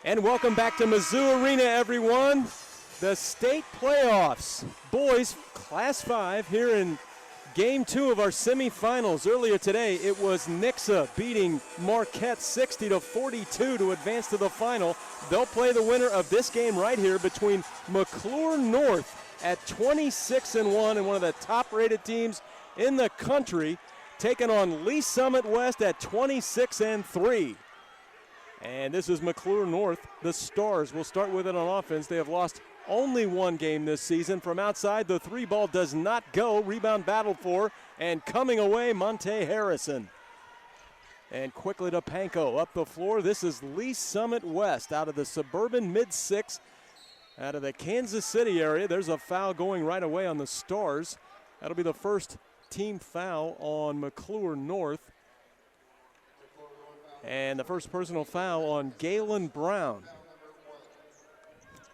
And welcome back to Mizzou Arena, everyone. The state playoffs. Boys, Class 5 here in Game 2 of our semifinals. Earlier today, it was Nixa beating Marquette 60-42 to advance to the final. They'll play the winner of this game right here between McClure North at 26-1 and one of the top-rated teams in the country, taking on Lee Summit West at 26-3. And this is McClure North. The Stars will start with it on offense. They have lost only one game this season. From outside, the three ball does not go. Rebound battled for, and coming away, Monte Harrison. And quickly to Panko up the floor. This is Lee Summit West out of the suburban mid-6, out of the Kansas City area. There's a foul going right away on the Stars. That'll be the first team foul on McClure North. And the first personal foul on Galen Brown.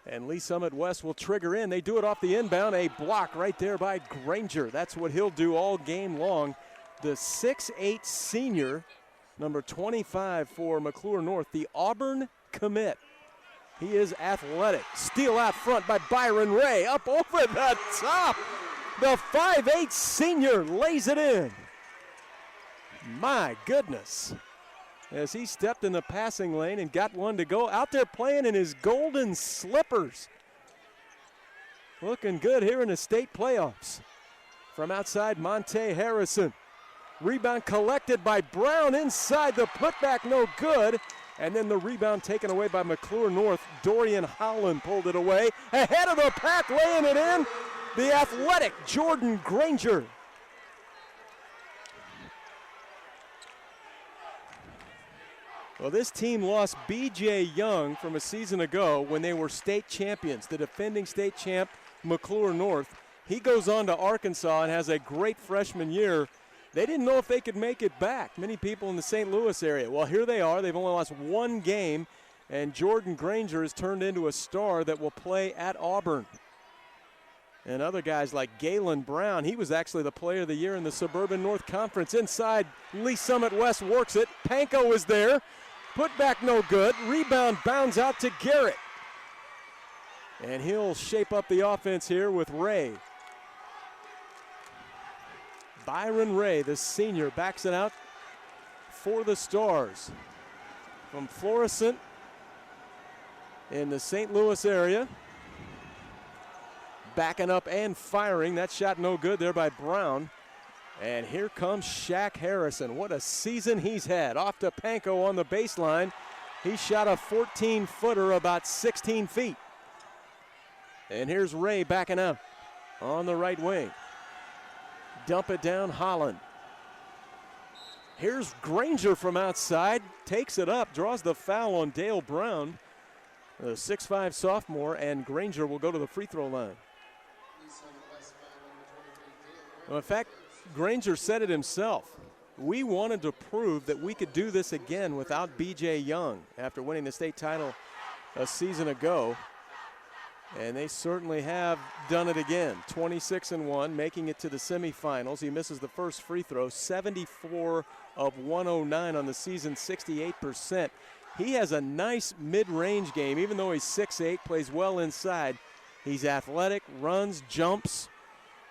And Lee Summit West will trigger in. They do it off the inbound. A block right there by Granger. That's what he'll do all game long. The 6'8 senior, number 25 for McClure North, the Auburn commit. He is athletic. Steal out front by Byron Ray. Up over the top. The 5'8 senior lays it in. My goodness. As he stepped in the passing lane and got one to go. Out there playing in his golden slippers. Looking good here in the state playoffs. From outside, Monte Harrison. Rebound collected by Brown inside. The putback no good. And then the rebound taken away by McClure North. Dorian Howland pulled it away. Ahead of the pack, laying it in. The athletic Jordan Granger. Well, this team lost B.J. Young from a season ago when they were state champions, the defending state champ, McClure North. He goes on to Arkansas and has a great freshman year. They didn't know if they could make it back, many people in the St. Louis area. Well, here they are. They've only lost one game, and Jordan Granger has turned into a star that will play at Auburn. And other guys like Galen Brown, he was actually the player of the year in the Suburban North Conference. Inside, Lee Summit West works it. Panko is there. Put back no good. Rebound bounds out to Garrett. And he'll shape up the offense here with Ray. Byron Ray, the senior, backs it out for the Stars. From Florissant in the St. Louis area. Backing up and firing. That shot no good there by Brown. And here comes Shaq Harrison. What a season he's had. Off to Panko on the baseline. He shot a 14-footer about 16 feet. And here's Ray backing up on the right wing. Dump it down, Holland. Here's Granger from outside. Takes it up, draws the foul on Dale Brown, the 6'5 sophomore, and Granger will go to the free throw line. Well, in fact, Granger said it himself. We wanted to prove that we could do this again without B.J. Young after winning the state title a season ago. And they certainly have done it again. 26-1, making it to the semifinals. He misses the first free throw, 74 of 109 on the season, 68%. He has a nice mid-range game, even though he's 6'8", plays well inside. He's athletic, runs, jumps,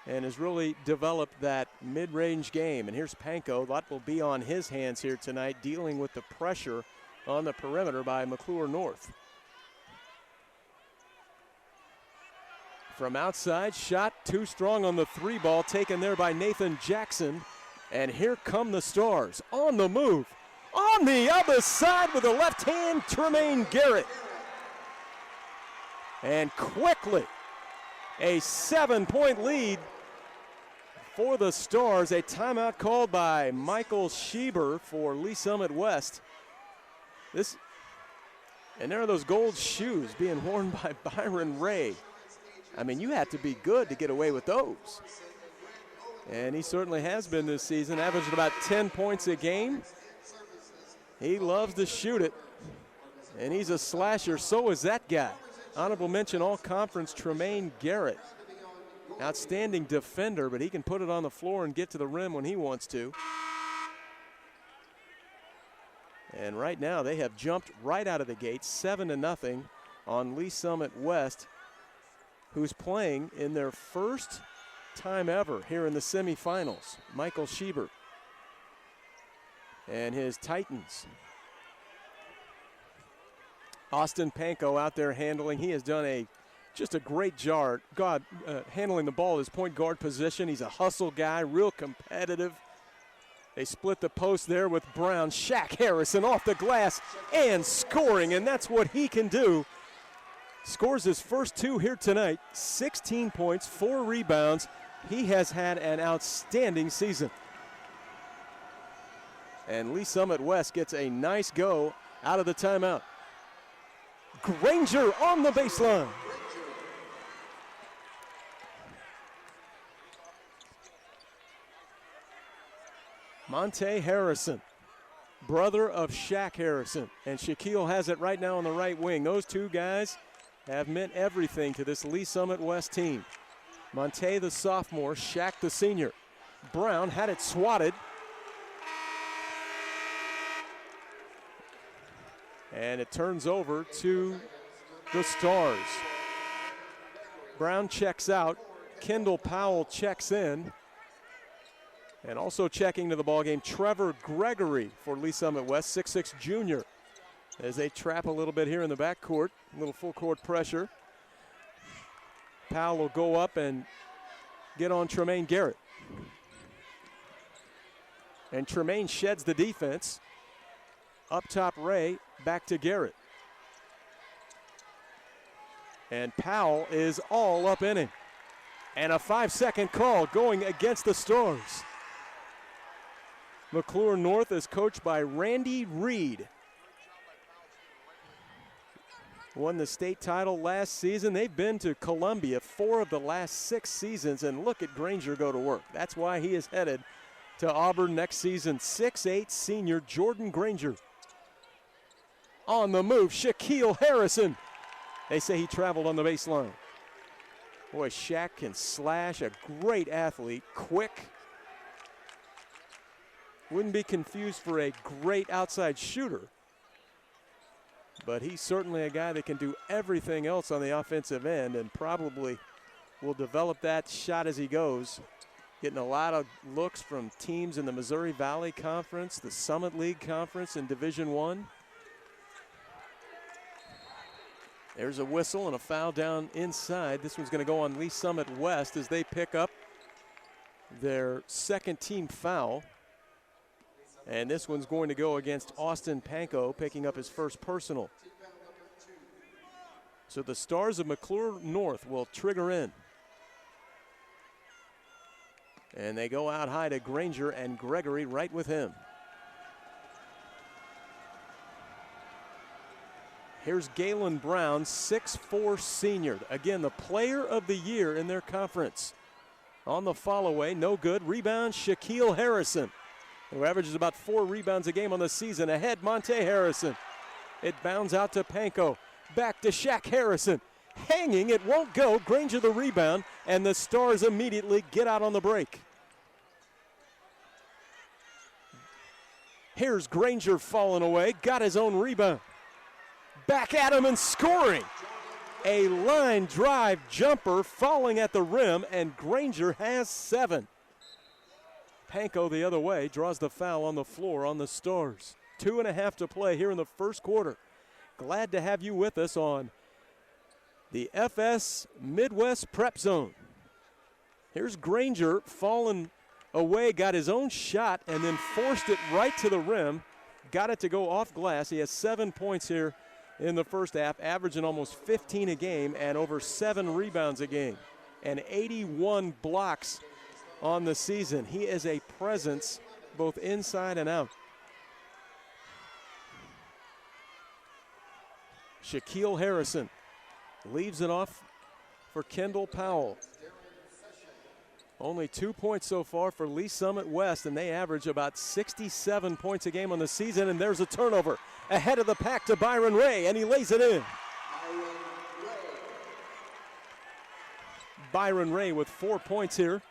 and has really developed that mid-range game. And here's Panko. A lot will be on his hands here tonight, dealing with the pressure on the perimeter by McClure North. From outside, shot too strong on the three ball, taken there by Nathan Jackson. And here come the Stars on the move. On the other side with the left hand, Tremaine Garrett. And quickly, a 7-point lead for the Stars. A timeout called by Michael Schieber for Lee Summit West. And there are those gold shoes being worn by Byron Ray. I mean, you have to be good to get away with those. And he certainly has been this season, averaging about 10 points a game. He loves to shoot it, and he's a slasher. So is that guy. Honorable mention all-conference Tremaine Garrett. Outstanding defender, but he can put it on the floor and get to the rim when he wants to. And right now they have jumped right out of the gate, 7-0 on Lee Summit West, who's playing in their first time ever here in the semifinals. Michael Schieber and his Titans. Austin Panko out there handling. He has done just a great job handling the ball at his point guard position. He's a hustle guy, real competitive. They split the post there with Brown. Shaq Harrison off the glass and scoring, and that's what he can do. Scores his first 2 here tonight, 16 points, 4 rebounds. He has had an outstanding season. And Lee Summit West gets a nice go out of the timeout. Granger on the baseline. Monte Harrison, brother of Shaq Harrison, and Shaquille has it right now on the right wing. Those two guys have meant everything to this Lee Summit West team. Monte the sophomore, Shaq the senior. Brown had it swatted. And it turns over to the Stars. Brown checks out. Kendall Powell checks in. And also checking to the ballgame, Trevor Gregory for Lee Summit West, 6'6" junior. As they trap a little bit here in the backcourt, a little full court pressure. Powell will go up and get on Tremaine Garrett. And Tremaine sheds the defense. Up top, Ray, back to Garrett. And Powell is all up in him. And a 5-second call going against the Stars. McClure North is coached by Randy Reed. Won the state title last season. They've been to Columbia 4 of the last 6 seasons, and look at Granger go to work. That's why he is headed to Auburn next season. 6'8" senior Jordan Granger. On the move, Shaquille Harrison. They say he traveled on the baseline. Boy, Shaq can slash, a great athlete, quick. Wouldn't be confused for a great outside shooter. But he's certainly a guy that can do everything else on the offensive end and probably will develop that shot as he goes. Getting a lot of looks from teams in the Missouri Valley Conference, the Summit League Conference in Division I. There's a whistle and a foul down inside. This one's going to go on Lee Summit West as they pick up their second team foul. And this one's going to go against Austin Panko, picking up his first personal. So the Stars of McClure North will trigger in. And they go out high to Granger and Gregory right with him. Here's Galen Brown, 6'4" senior. Again, the player of the year in their conference. On the follow away, no good. Rebound, Shaquille Harrison, who averages about 4 rebounds a game on the season. Ahead, Monte Harrison. It bounds out to Panko. Back to Shaq Harrison. Hanging, it won't go. Granger the rebound, and the Stars immediately get out on the break. Here's Granger falling away. Got his own rebound. Back at him and scoring. A line drive jumper falling at the rim, and Granger has 7. Panko the other way draws the foul on the floor on the Stars. 2.5 to play here in the first quarter. Glad to have you with us on the FS Midwest Prep Zone. Here's Granger falling away, got his own shot, and then forced it right to the rim. Got it to go off glass. He has 7 points here in the first half, averaging almost 15 a game and over 7 rebounds a game and 81 blocks on the season. He is a presence both inside and out. Shaquille Harrison leaves it off for Kendall Powell. Only 2 points so far for Lee Summit West, and they average about 67 points a game on the season, and there's a turnover. Ahead of the pack to Byron Ray, and he lays it in. Byron Ray with 4 points here,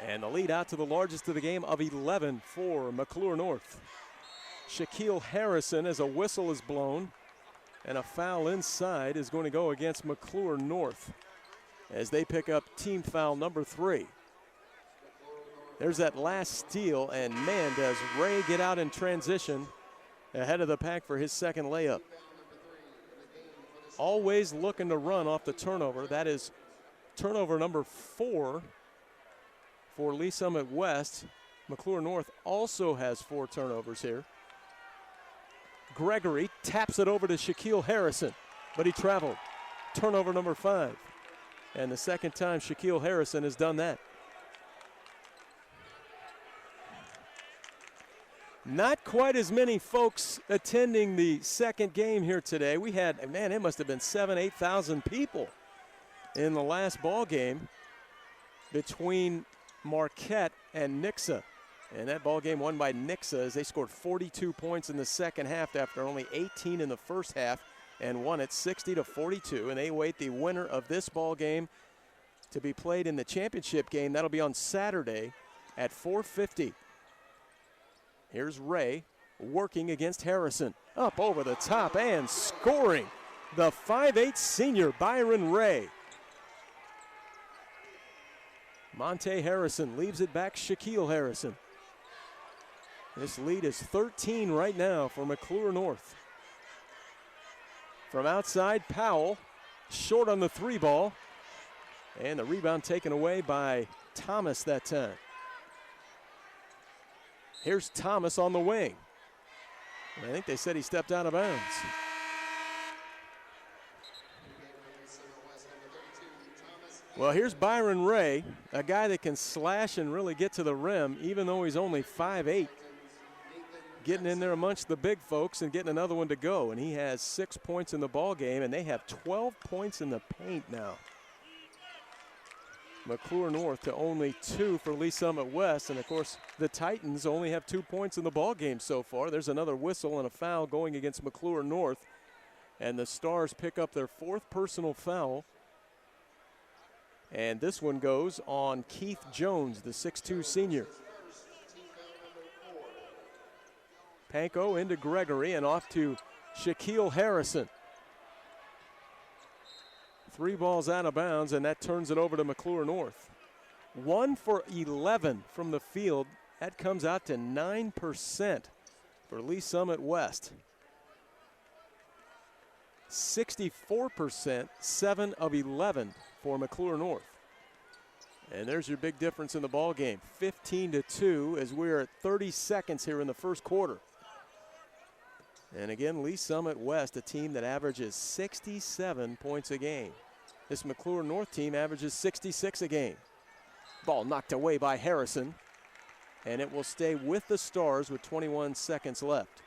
and the lead out to the largest of the game of 11 for McClure North. Shaquille Harrison as a whistle is blown. And a foul inside is going to go against McClure North as they pick up team foul number 3. There's that last steal, and man, does Ray get out in transition ahead of the pack for his second layup. Always looking to run off the turnover. That is turnover number 4 for Lee Summit West. McClure North also has 4 turnovers here. Gregory taps it over to Shaquille Harrison, but he traveled. Turnover number 5. And the second time Shaquille Harrison has done that. Not quite as many folks attending the second game here today. We had, man, it must have been 7,000 to 8,000 people in the last ball game between Marquette and Nixa. And that ball game won by Nixa as they scored 42 points in the second half after only 18 in the first half and won it 60-42. And they await the winner of this ball game to be played in the championship game. That'll be on Saturday at 4:50. Here's Ray working against Harrison. Up over the top and scoring. The 5'8" senior Byron Ray. Monte Harrison leaves it back. Shaquille Harrison. This lead is 13 right now for McClure North. From outside, Powell, short on the 3 ball. And the rebound taken away by Thomas that time. Here's Thomas on the wing. I think they said he stepped out of bounds. Well, here's Byron Ray, a guy that can slash and really get to the rim, even though he's only 5'8". Getting in there amongst the big folks and getting another one to go. And he has 6 points in the ball game, and they have 12 points in the paint now. McClure North to only 2 for Lee Summit West. And, of course, the Titans only have 2 points in the ball game so far. There's another whistle and a foul going against McClure North. And the Stars pick up their 4th personal foul. And this one goes on Keith Jones, the 6'2" senior. Panko into Gregory and off to Shaquille Harrison. 3 balls out of bounds, and that turns it over to McClure North. 1 for 11 from the field. That comes out to 9% for Lee Summit West. 64%, 7 of 11 for McClure North. And there's your big difference in the ball game. 15-2 as we're at 30 seconds here in the first quarter. And again, Lee Summit West, a team that averages 67 points a game. This McClure North team averages 66 a game. Ball knocked away by Harrison, and it will stay with the Stars with 21 seconds left.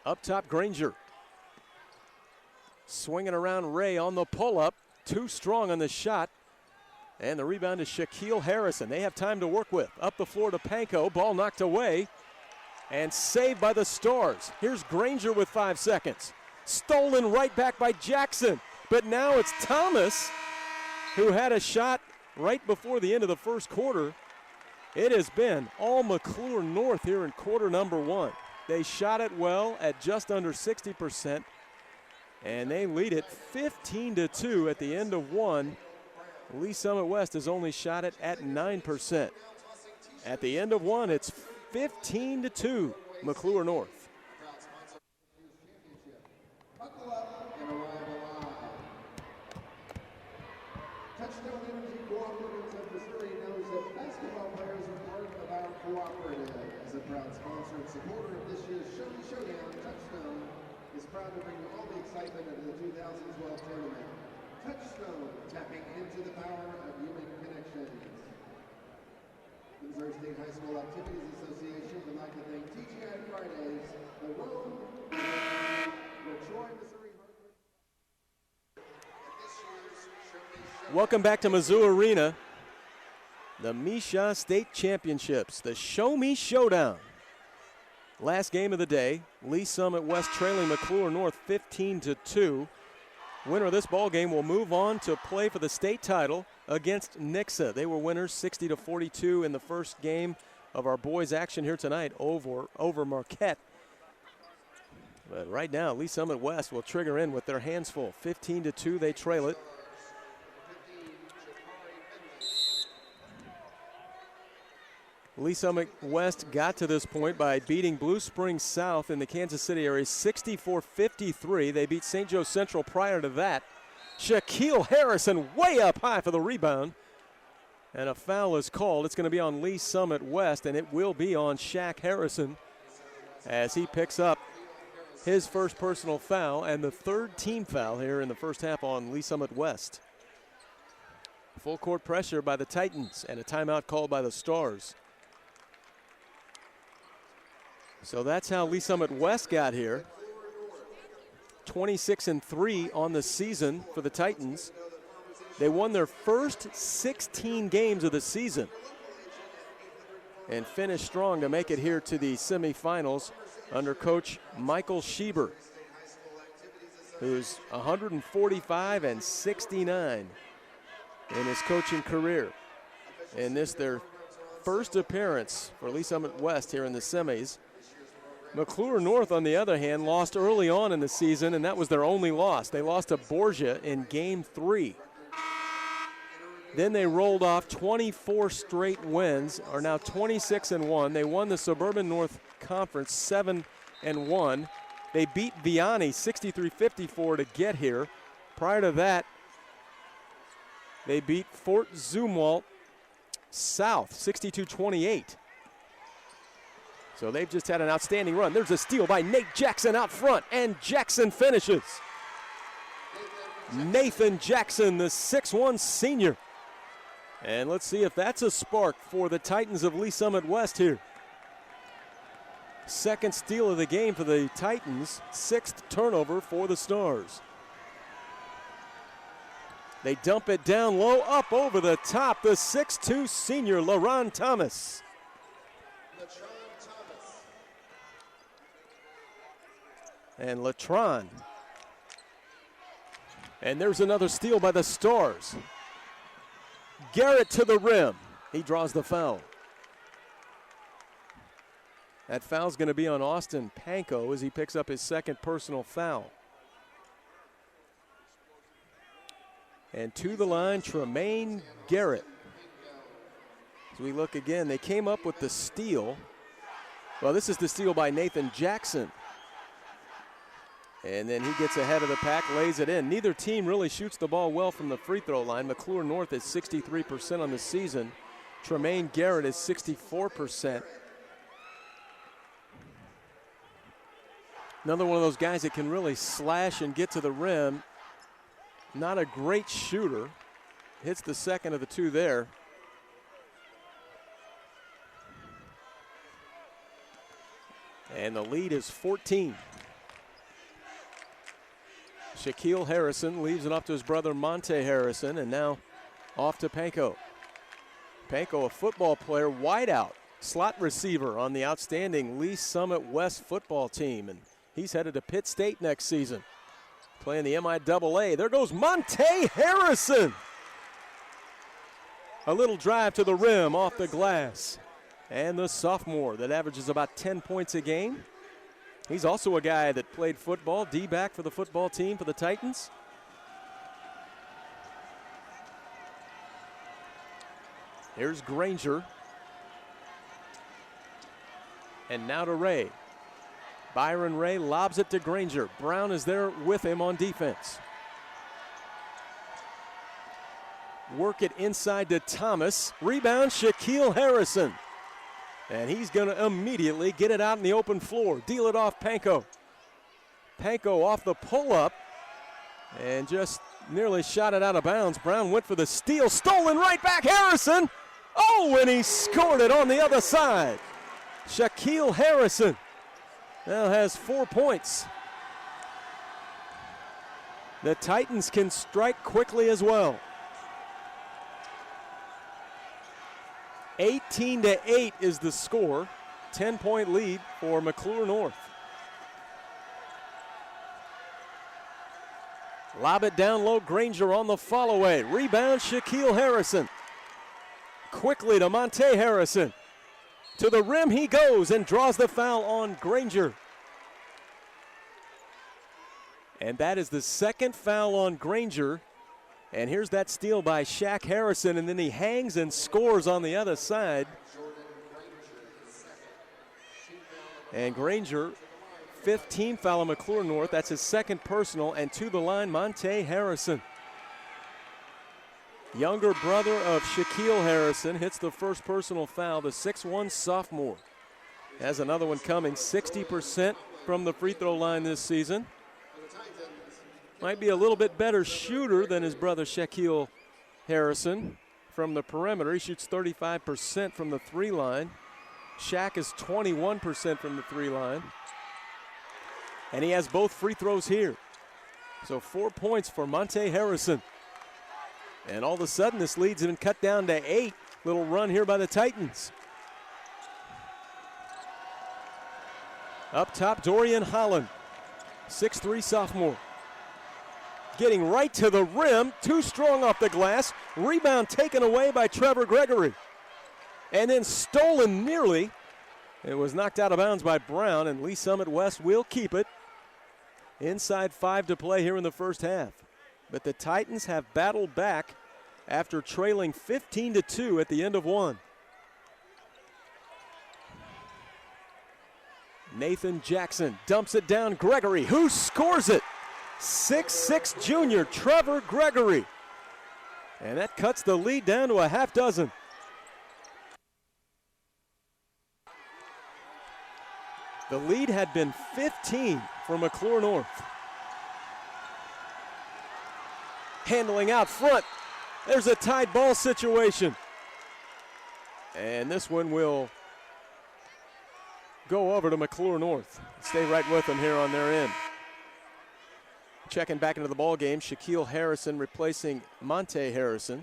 Up top, Granger. Swinging around Ray on the pull-up. Too strong on the shot. And the rebound is Shaquille Harrison. They have time to work with. Up the floor to Panko. Ball knocked away. And saved by the Stars. Here's Granger with 5 seconds. Stolen right back by Jackson. But now it's Thomas who had a shot right before the end of the first quarter. It has been all McClure North here in quarter number 1. They shot it well at just under 60%. And they lead it 15-2 at the end of 1. Lee Summit West has only shot it at 9%. At the end of 1, it's 15-2, McClure North. Touchstone Energy Cooperatives of Missouri knows that basketball players are part of our cooperative. As a proud sponsor and supporter of this year's Show Me Showdown, Touchstone is proud to bring you all the excitement of the 2012 tournament. Touchstone, tapping into the power of human connections. The Missouri State High School Activities Association would like to thank TGI Fridays, the Rome, the Troy, Missouri. Welcome back to Mizzou Arena. The MSHSAA State Championships, the Show Me Showdown. Last game of the day, Lee Summit West trailing McClure North 15-2. Winner of this ball game will move on to play for the state title against Nixa. They were winners 60-42 in the first game of our boys action here tonight over Marquette. But right now, Lee Summit West will trigger in with their hands full. 15-2, they trail it. Lee Summit West got to this point by beating Blue Springs South in the Kansas City area 64-53. They beat St. Joe Central prior to that. Shaquille Harrison way up high for the rebound. And a foul is called. It's going to be on Lee Summit West, and it will be on Shaq Harrison as he picks up his first personal foul and the third team foul here in the first half on Lee Summit West. Full court pressure by the Titans and a timeout called by the Stars. So that's how Lee Summit West got here. 26-3 on the season for the Titans. They won their first 16 games of the season and finished strong to make it here to the semifinals under Coach Michael Schieber, who's 145-69 in his coaching career. And this their first appearance for Lee Summit West here in the semis. McClure North, on the other hand, lost early on in the season, and that was their only loss. They lost to Borgia in Game 3. Then they rolled off 24 straight wins, are now 26-1. They won the Suburban North Conference 7-1. They beat Vianney 63-54 to get here. Prior to that, they beat Fort Zumwalt South 62-28. So they've just had an outstanding run. There's a steal by Nate Jackson out front, and Jackson finishes. Nathan Jackson, the 6'1 senior. And let's see if that's a spark for the Titans of Lee Summit West here. Second steal of the game for the Titans, sixth turnover for the Stars. They dump it down low, up over the top, the 6'2 senior, LaRon Thomas. And Latron. And there's another steal by the Stars. Garrett to the rim. He draws the foul. That foul's going to be on Austin Panko as he picks up his second personal foul. And to the line, Tremaine Garrett. As we look again, they came up with the steal. Well, this is the steal by Nathan Jackson. And then he gets ahead of the pack, lays it in. Neither team really shoots the ball well from the free throw line. McClure North is 63% on the season. Tremaine Garrett is 64%. Another one of those guys that can really slash and get to the rim. Not a great shooter. Hits the second of the two there. And the lead is 14. Shaquille Harrison leaves it up to his brother Monte Harrison, and now off to Panko. Panko, a football player, wideout, slot receiver on the outstanding Lee Summit West football team, and he's headed to Pitt State next season, playing the MIAA. There goes Monte Harrison. A little drive to the rim off the glass, and the sophomore that averages about 10 points a game. He's also a guy that played football, D-back for the football team for the Titans. Here's Granger. And now to Ray. Byron Ray lobs it to Granger. Brown is there with him on defense. Work it inside to Thomas. Rebound, Shaquille Harrison. And he's going to immediately get it out in the open floor. Deal it off Panko. Panko off the pull-up and just nearly shot it out of bounds. Brown went for the steal. Stolen right back, Harrison. Oh, and he scored it on the other side. Shaquille Harrison now has 4 points. The Titans can strike quickly as well. 18-8 is the score. 10-point lead for McClure North. Lob it down low, Granger on the follow away. Rebound, Shaquille Harrison. Quickly to Monte Harrison. To the rim he goes and draws the foul on Granger. And that is the second foul on Granger. And here's that steal by Shaq Harrison, and then he hangs and scores on the other side. And Granger, 15 foul on McClure North. That's his second personal, and to the line, Monte Harrison. Younger brother of Shaquille Harrison hits the first personal foul. The 6'1 sophomore has another one coming. 60% from the free throw line this season. Might be a little bit better shooter than his brother Shaquille Harrison from the perimeter. He shoots 35% from the three line. Shaq is 21% from the three line. And he has both free throws here. So 4 points for Monte Harrison. And all of a sudden this lead's been cut down to 8. Little run here by the Titans. Up top, Dorian Holland, 6'3 sophomore. Getting right to the rim, too strong off the glass. Rebound taken away by Trevor Gregory. And then stolen nearly. It was knocked out of bounds by Brown, and Lee Summit West will keep it. Inside 5 to play here in the first half. But the Titans have battled back after trailing 15-2 at the end of one. Nathan Jackson dumps it down. Gregory, who scores it? 6'6 junior Trevor Gregory. And that cuts the lead down to a half dozen. The lead had been 15 for McClure North. Handling out front. There's a tied ball situation. And this one will go over to McClure North. Stay right with them here on their end. Checking back into the ball game, Shaquille Harrison replacing Monte Harrison.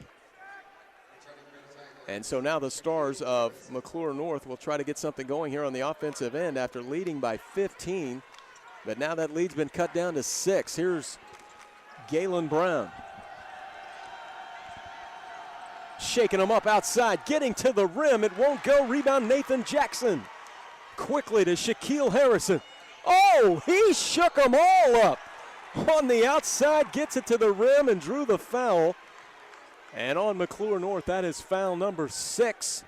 And so now the stars of McClure North will try to get something going here on the offensive end after leading by 15. But now that lead's been cut down to 6. Here's Galen Brown. Shaking him up outside, getting to the rim. It won't go. Rebound, Nathan Jackson. Quickly to Shaquille Harrison. Oh, he shook them all up. On the outside, gets it to the rim and drew the foul. And on McClure North, that is foul number 6.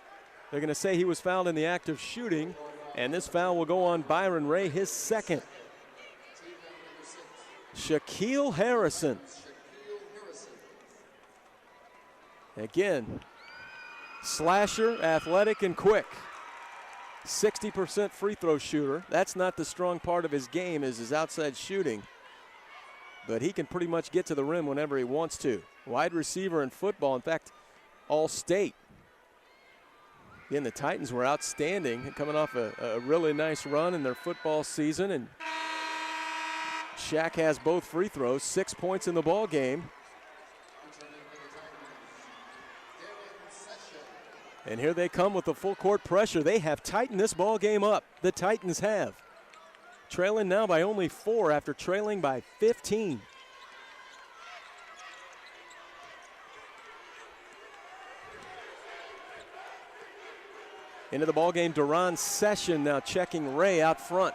They're going to say he was fouled in the act of shooting. And this foul will go on Byron Ray, his second. Shaquille Harrison. Again, slasher, athletic, and quick. 60% free throw shooter. That's not the strong part of his game, is his outside shooting. But he can pretty much get to the rim whenever he wants to. Wide receiver in football, in fact, all-state. Again, the Titans were outstanding, coming off a really nice run in their football season. And Shaq has both free throws, 6 points in the ball game. And here they come with the full court pressure. They have tightened this ball game up. The Titans have. Trailing now by only 4 after trailing by 15. Into the ball game, Duran Session now checking Ray out front.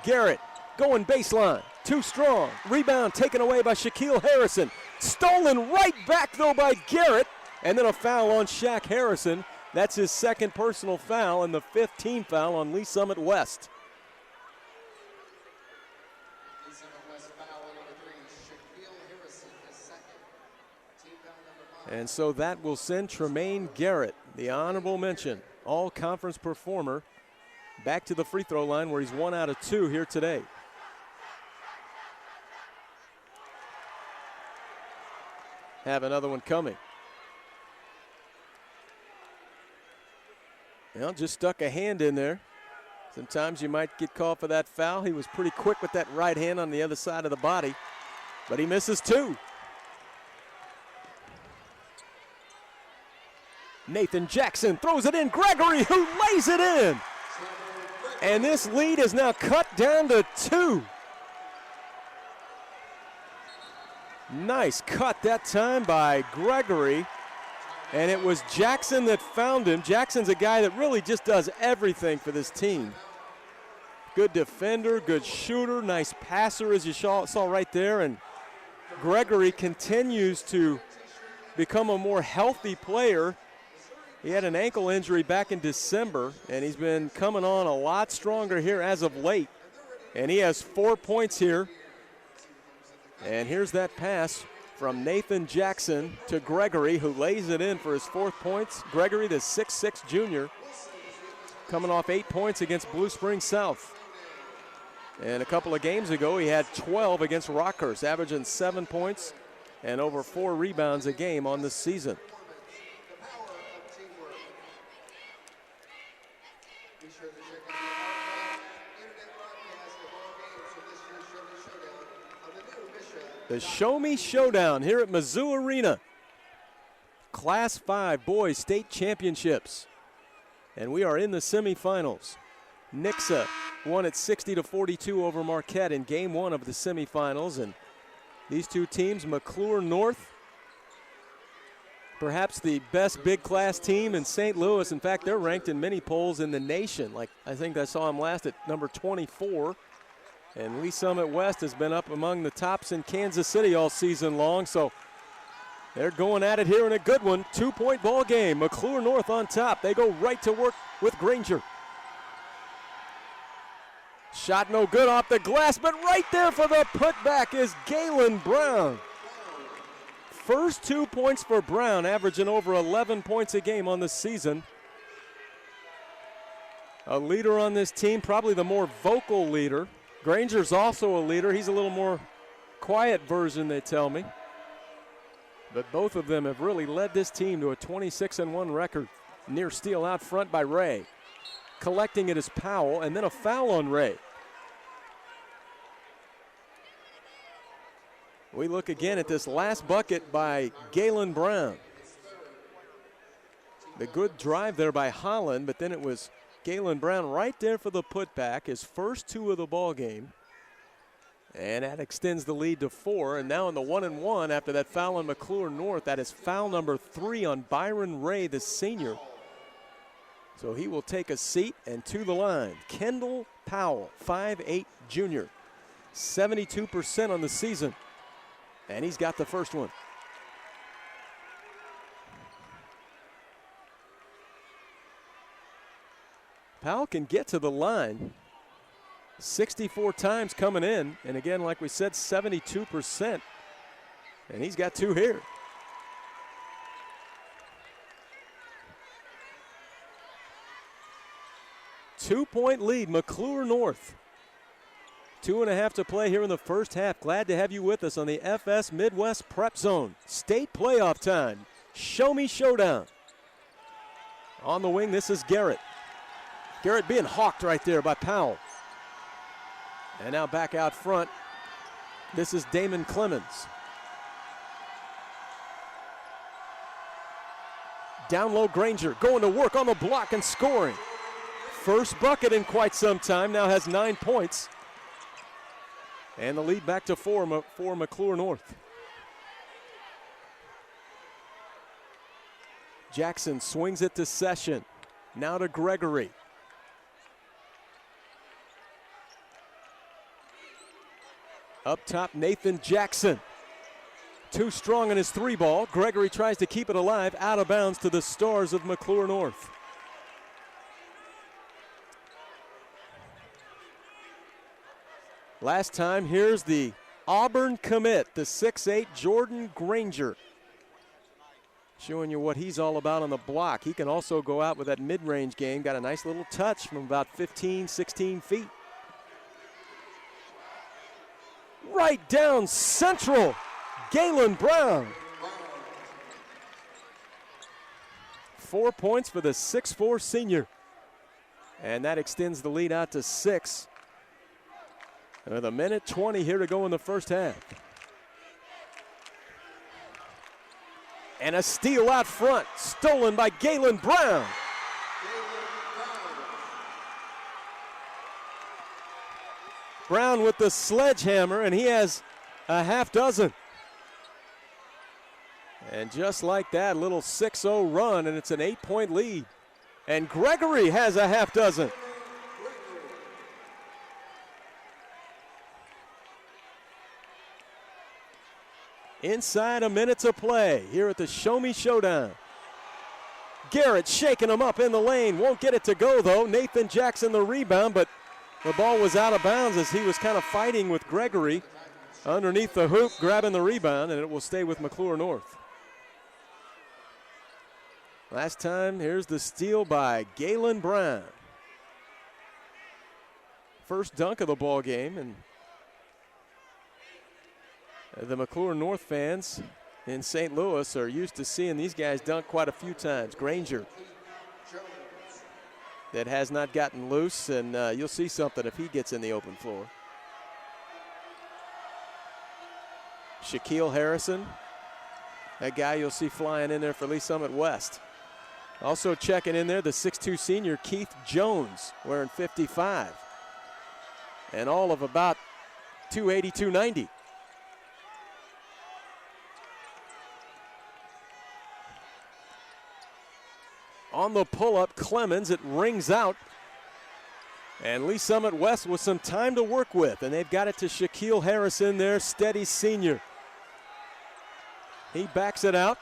Garrett going baseline, too strong. Rebound taken away by Shaquille Harrison. Stolen right back though by Garrett. And then a foul on Shaq Harrison. That's his second personal foul and the 15th foul on Lee Summit West. Lee Summit West foul number 3, Shaquille Harrison, his second. Team foul number 5. And so that will send Tremaine Garrett, the honorable mention, all-conference performer, back to the free throw line where he's 1 out of 2 here today. Have another one coming. Well, just stuck a hand in there. Sometimes you might get called for that foul. He was pretty quick with that right hand on the other side of the body, but he misses 2. Nathan Jackson throws it in. Gregory, who lays it in. And this lead is now cut down to 2. Nice cut that time by Gregory. And it was Jackson that found him. Jackson's a guy that really just does everything for this team. Good defender, good shooter, nice passer as you saw right there. And Gregory continues to become a more healthy player. He had an ankle injury back in December, and he's been coming on a lot stronger here as of late. And he has 4 points here. And here's that pass from Nathan Jackson to Gregory, who lays it in for his 4th points. Gregory, the 6'6" junior, coming off 8 points against Blue Springs South. And a couple of games ago, he had 12 against Rockhurst, averaging 7 points and over 4 rebounds a game on the season. The Show Me Showdown here at Mizzou Arena. Class 5 boys state championships. And we are in the semifinals. Nixa won at 60-42 over Marquette in game 1 of the semifinals. And these two teams, McClure North, perhaps the best big class team in St. Louis. In fact, they're ranked in many polls in the nation. Like, I think I saw them last at number 24. And Lee Summit West has been up among the tops in Kansas City all season long. So they're going at it here in a good one. 2-point ball game. McClure North on top. They go right to work with Granger. Shot no good off the glass, but right there for the putback is Galen Brown. First 2 points for Brown, averaging over 11 points a game on the season. A leader on this team, probably the more vocal leader. Granger's also a leader. He's a little more quiet version, they tell me. But both of them have really led this team to a 26-1 record. Near steal out front by Ray. Collecting it is Powell, and then a foul on Ray. We look again at this last bucket by Galen Brown. The good drive there by Holland, but then it was Galen Brown right there for the putback, his first 2 of the ball game. And that extends the lead to 4. And now in the 1-1 after that foul on McClure North, that is foul number 3 on Byron Ray, the senior. So he will take a seat and to the line. Kendall Powell, 5'8" junior, 72% on the season. And he's got the first one. Powell can get to the line 64 times coming in. And again, like we said, 72%. And he's got 2 here. Two-point lead, McClure North. 2.5 to play here in the first half. Glad to have you with us on the FS Midwest Prep Zone. State playoff time. Show Me Showdown. On the wing, this is Garrett. Garrett being hawked right there by Powell. And now back out front, this is Damon Clemens. Down low, Granger going to work on the block and scoring. First bucket in quite some time, now has 9 points. And the lead back to 4 for McClure North. Jackson swings it to Session. Now to Gregory. Up top, Nathan Jackson. Too strong in his 3-ball. Gregory tries to keep it alive, out of bounds to the Stars of McClure North. Last time, here's the Auburn commit, the 6'8" Jordan Granger. Showing you what he's all about on the block. He can also go out with that mid-range game. Got a nice little touch from about 15, 16 feet. Right down central, Galen Brown. 4 points for the 6'4" senior. And that extends the lead out to 6. With a minute 20 here to go in the first half. And a steal out front, stolen by Galen Brown. Brown with the sledgehammer, and he has a half dozen. And just like that, a little 6-0 run, and it's an 8-point lead. And Gregory has a half dozen. Inside a minute to play here at the Show Me Showdown. Garrett shaking him up in the lane. Won't get it to go, though. Nathan Jackson the rebound, but the ball was out of bounds as he was kind of fighting with Gregory underneath the hoop, grabbing the rebound, and it will stay with McClure North. Last time, here's the steal by Galen Brown. First dunk of the ball game, and the McClure North fans in St. Louis are used to seeing these guys dunk quite a few times. Granger, that has not gotten loose, and you'll see something if he gets in the open floor. Shaquille Harrison, that guy you'll see flying in there for Lee Summit West. Also checking in there, the 6'2 senior Keith Jones, wearing 55. And all of about 280, 290. On the pull-up, Clemens, it rings out. And Lee Summit West with some time to work with, and they've got it to Shaquille Harrison there, steady senior. He backs it out,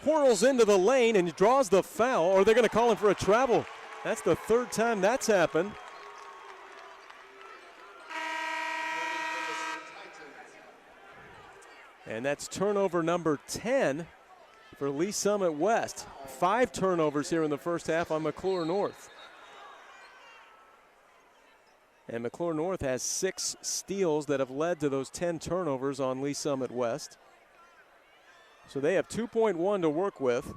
whirls into the lane, and draws the foul, or they're going to call him for a travel. That's the third time that's happened. And that's turnover number 10 for Lee Summit West. 5 turnovers here in the first half on McClure North. And McClure North has 6 steals that have led to those 10 turnovers on Lee Summit West. So they have 2.1 to work with.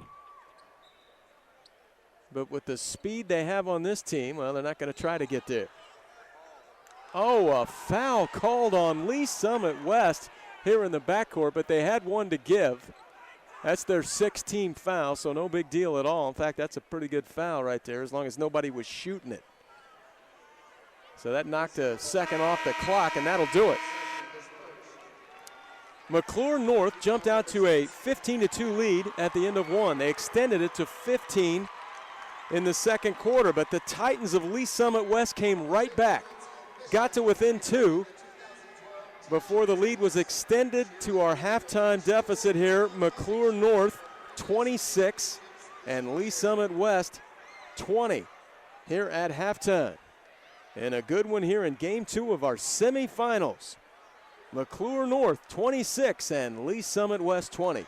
But with the speed they have on this team, well, they're not going to try to get there. Oh, a foul called on Lee Summit West here in the backcourt, but they had one to give. That's their 16th foul, so no big deal at all. In fact, that's a pretty good foul right there, as long as nobody was shooting it. So that knocked a second off the clock, and that'll do it. McClure North jumped out to a 15-2 lead at the end of one. They extended it to 15 in the second quarter, but the Titans of Lee Summit West came right back. Got to within 2 before the lead was extended to our halftime deficit here. McClure North 26 and Lee Summit West 20 here at halftime. And a good one here in game 2 of our semifinals. McClure North 26 and Lee Summit West 20.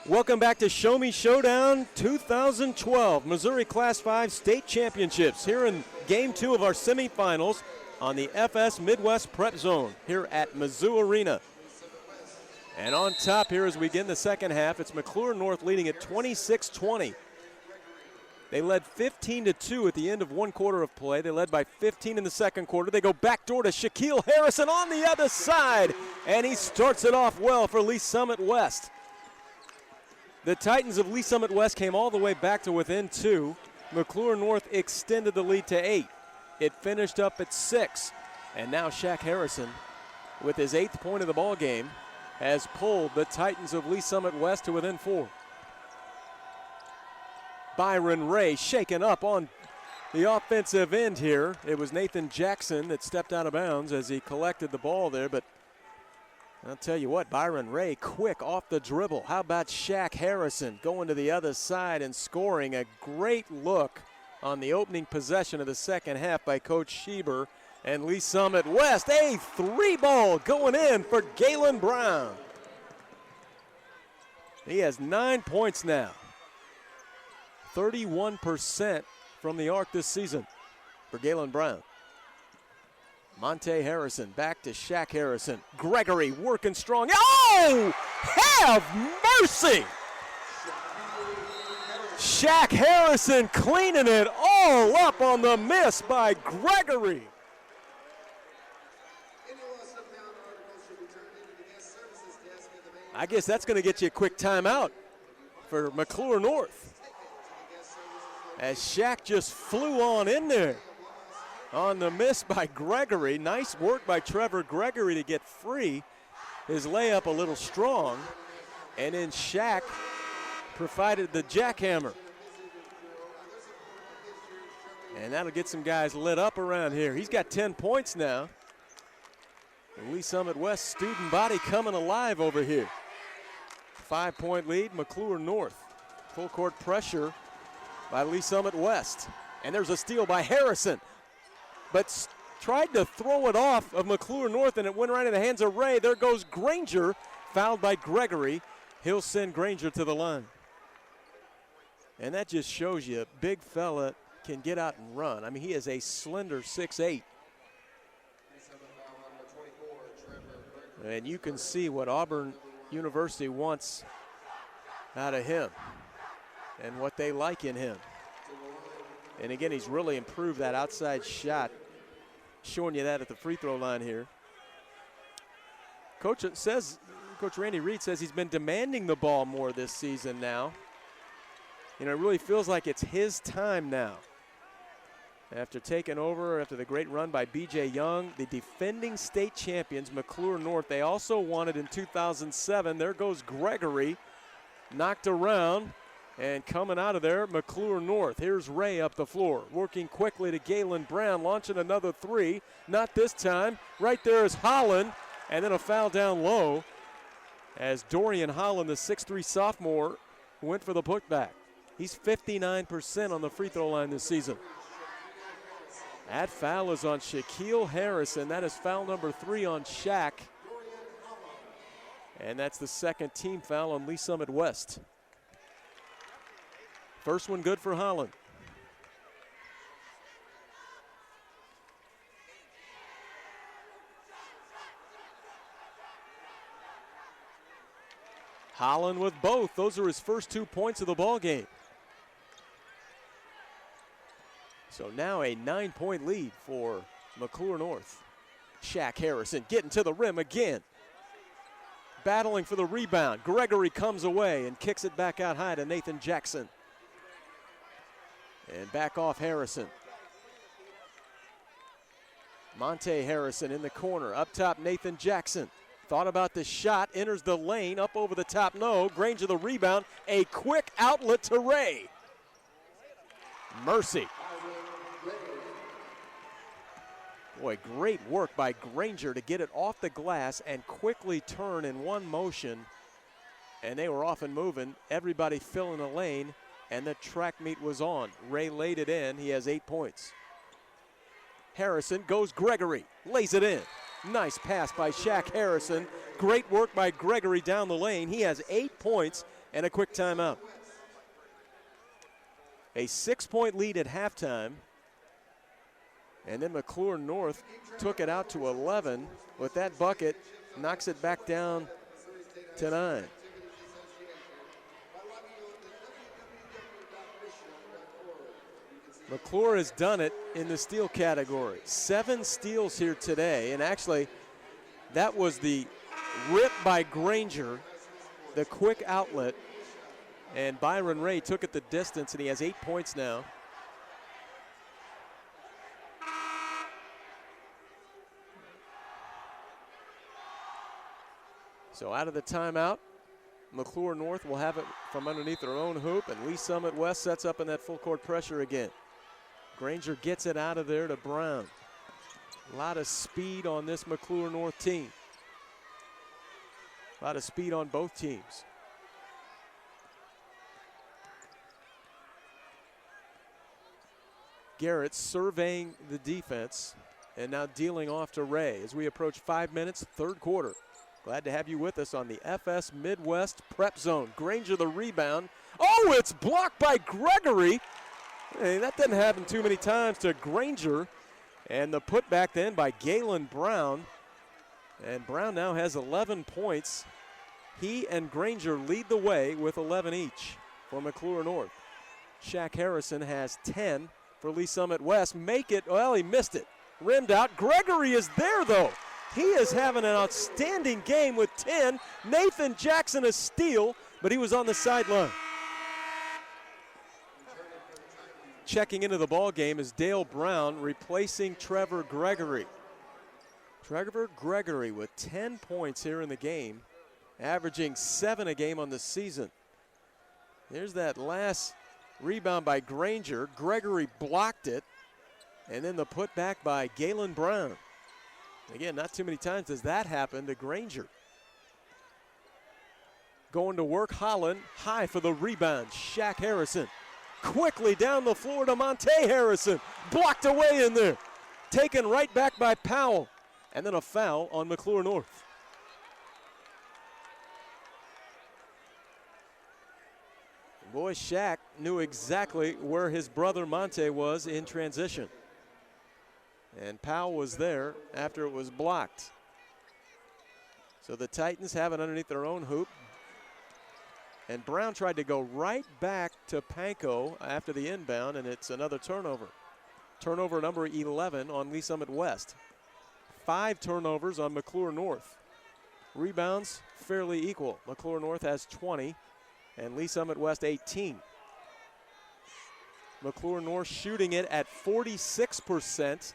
Welcome back to Show Me Showdown 2012 Missouri Class 5 State Championships here in Game 2 of our semifinals on the FS Midwest Prep Zone here at Mizzou Arena. And on top here as we begin the second half, it's McClure North leading at 26-20. They led 15-2 at the end of one quarter of play. They led by 15 in the second quarter. They go backdoor to Shaquille Harrison on the other side, and he starts it off well for Lee Summit West. The Titans of Lee Summit West came all the way back to within 2. McClure North extended the lead to 8. It finished up at 6. And now Shaq Harrison, with his 8th point of the ball game, has pulled the Titans of Lee Summit West to within 4. Byron Ray shaken up on the offensive end here. It was Nathan Jackson that stepped out of bounds as he collected the ball there, but I'll tell you what, Byron Ray quick off the dribble. How about Shaq Harrison going to the other side and scoring? A great look on the opening possession of the second half by Coach Schieber. And Lee Summit West, a 3-ball going in for Galen Brown. He has 9 points now. 31% from the arc this season for Galen Brown. Monte Harrison back to Shaq Harrison. Gregory working strong. Oh! Have mercy! Shaq Harrison cleaning it all up on the miss by Gregory. I guess that's going to get you a quick timeout for McClure North. As Shaq just flew on in there. On the miss by Gregory. Nice work by Trevor Gregory to get free. His layup a little strong. And then Shaq provided the jackhammer. And that'll get some guys lit up around here. He's got 10 points now. The Lee Summit West student body coming alive over here. 5-point lead, McClure North. Full court pressure by Lee Summit West. And there's a steal by Harrison. But tried to throw it off of McClure North, and it went right in the hands of Ray. There goes Granger, fouled by Gregory. He'll send Granger to the line. And that just shows you a big fella can get out and run. I mean, he is a slender 6'8". And you can see what Auburn University wants out of him and what they like in him. And again, he's really improved that outside shot, showing you that at the free throw line here. Coach Randy Reed says he's been demanding the ball more this season now. You know, it really feels like it's his time now. After taking over, after the great run by B.J. Young, the defending state champions, McClure North, they also won it in 2007. There goes Gregory, knocked around. And coming out of there, McClure North. Here's Ray up the floor, working quickly to Galen Brown, launching another 3. Not this time. Right there is Holland, and then a foul down low as Dorian Holland, the 6'3 sophomore, went for the putback. He's 59% on the free throw line this season. That foul is on Shaquille Harrison. That is foul number 3 on Shaq. And that's the second team foul on Lee Summit West. First one good for Holland. Holland with both. Those are his first 2 points of the ball game. So now a 9-point lead for McClure North. Shaq Harrison getting to the rim again. Battling for the rebound. Gregory comes away and kicks it back out high to Nathan Jackson. And back off Harrison. Monte Harrison in the corner. Up top, Nathan Jackson. Thought about the shot, enters the lane, up over the top, no. Granger the rebound, a quick outlet to Ray. Mercy. Boy, great work by Granger to get it off the glass and quickly turn in one motion. And they were off and moving, everybody filling the lane. And the track meet was on. Ray laid it in. He has 8 points. Harrison goes Gregory. Lays it in. Nice pass by Shaq Harrison. Great work by Gregory down the lane. He has 8 points and a quick timeout. A 6-point lead at halftime. And then McClure North took it out to 11 with that bucket, knocks it back down to 9. McClure has done it in the steal category. 7 steals here today, and actually that was the rip by Granger, the quick outlet, and Byron Ray took it the distance, and he has 8 points now. So out of the timeout, McClure North will have it from underneath their own hoop, and Lee Summit West sets up in that full court pressure again. Granger gets it out of there to Brown. A lot of speed on this McClure North team. A lot of speed on both teams. Garrett surveying the defense and now dealing off to Ray as we approach 5 minutes, third quarter. Glad to have you with us on the FS Midwest Prep Zone. Granger the rebound. Oh, it's blocked by Gregory. Hey, that didn't happen too many times to Granger. And the putback then by Galen Brown. And Brown now has 11 points. He and Granger lead the way with 11 each for McClure North. Shaq Harrison has 10 for Lee Summit West. Make it, well, he missed it. Rimmed out. Gregory is there, though. He is having an outstanding game with 10. Nathan Jackson a steal, but he was on the sideline. Checking into the ball game is Dale Brown replacing Trevor Gregory. Trevor Gregory with 10 points here in the game, averaging 7 a game on the season. There's that last rebound by Granger. Gregory blocked it, and then the putback by Galen Brown. Again, not too many times does that happen to Granger. Going to work, Holland, high for the rebound. Shaq Harrison quickly down the floor to Monte Harrison. Blocked away in there. Taken right back by Powell. And then a foul on McClure North. Boy, Shaq knew exactly where his brother Monte was in transition. And Powell was there after it was blocked. So the Titans have it underneath their own hoop. And Brown tried to go right back to Panko after the inbound, and it's another turnover. Turnover number 11 on Lee Summit West. 5 turnovers on McClure North. Rebounds fairly equal. McClure North has 20 and Lee Summit West 18. McClure North shooting it at 46%.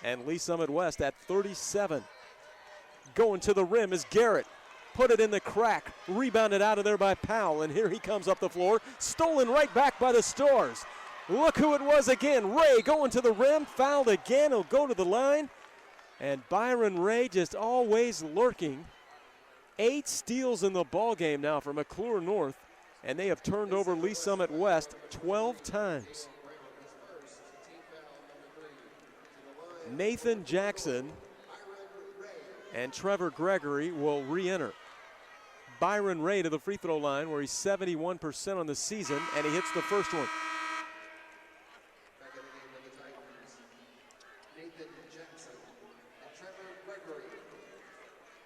And Lee Summit West at 37. Going to the rim is Garrett. Put it in the crack. Rebounded out of there by Powell. And here he comes up the floor. Stolen right back by the Stars. Look who it was again. Ray going to the rim. Fouled again. He'll go to the line. And Byron Ray just always lurking. 8 steals in the ball game now for McClure North. And they have turned over Lee Summit West 12 times. Nathan Jackson and Trevor Gregory will re-enter. Byron Ray to the free throw line where he's 71% on the season, and he hits the first one.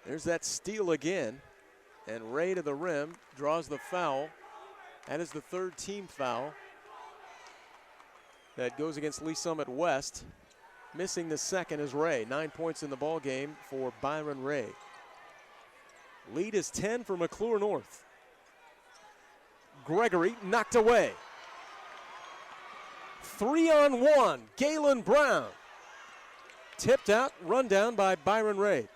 There's that steal again, and Ray to the rim draws the foul. That is the 3rd team foul that goes against Lee Summit West. Missing the 2nd is Ray. 9 points in the ball game for Byron Ray. Lead is 10 for McClure North. Gregory knocked away. 3-on-1, Galen Brown. Tipped out, run down by Byron Ray.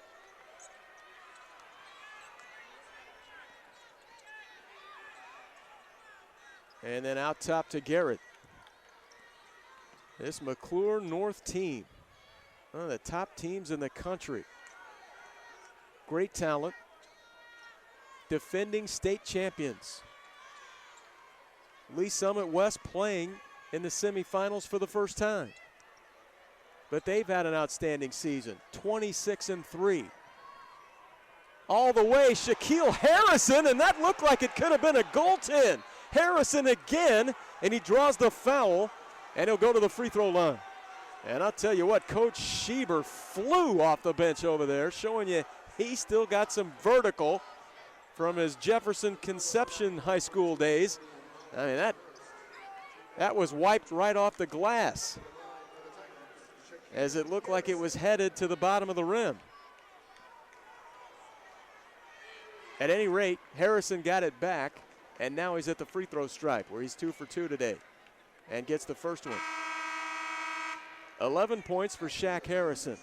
And then out top to Garrett. This McClure North team, one of the top teams in the country. Great talent. Defending state champions. Lee Summit West playing in the semifinals for the first time. But they've had an outstanding season, 26-3. all the way, Shaquille Harrison, and that looked like it could have been a goaltend. Harrison again, and he draws the foul, and he'll go to the free throw line. And I'll tell you what, Coach Schieber flew off the bench over there, showing you he still got some vertical from his Jefferson Conception High School days. I mean, that was wiped right off the glass as it looked like it was headed to the bottom of the rim. At any rate, Harrison got it back, and now he's at the free throw stripe where he's 2 for 2 today and gets the first one. 11 points for Shaq Harrison.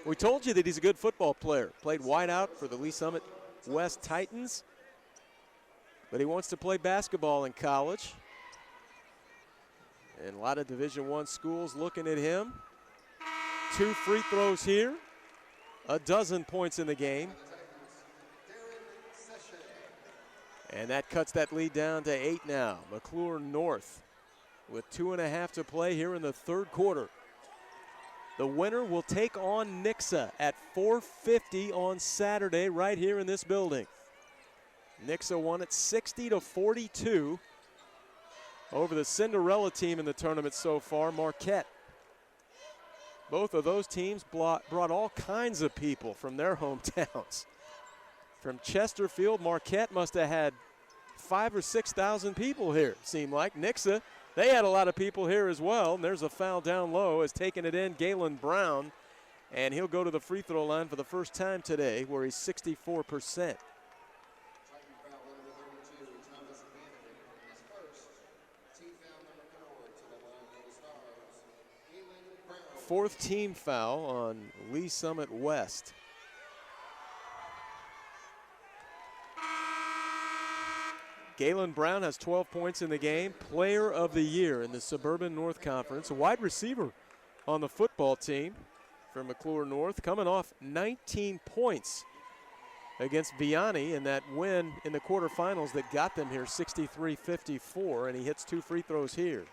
We told you that he's a good football player. Played wideout for the Lee Summit West Titans, but he wants to play basketball in college. And a lot of Division I schools looking at him. 2 free throws here, a dozen points in the game. And that cuts that lead down to 8 now. McClure North with 2.5 to play here in the third quarter. The winner will take on Nixa at 4:50 on Saturday right here in this building. Nixa won it 60-42 over the Cinderella team in the tournament so far, Marquette. Both of those teams brought all kinds of people from their hometowns. From Chesterfield, Marquette must have had 5,000 or 6,000 people here, it seemed like. Nixa, they had a lot of people here as well. And there's a foul down low as taking it in, Galen Brown. And he'll go to the free throw line for the first time today where he's 64%. Fourth team foul on Lee Summit West. Galen Brown has 12 points in the game, player of the year in the Suburban North Conference, a wide receiver on the football team for McClure North, coming off 19 points against Vianney in that win in the quarterfinals that got them here 63-54, and he hits 2 free throws here.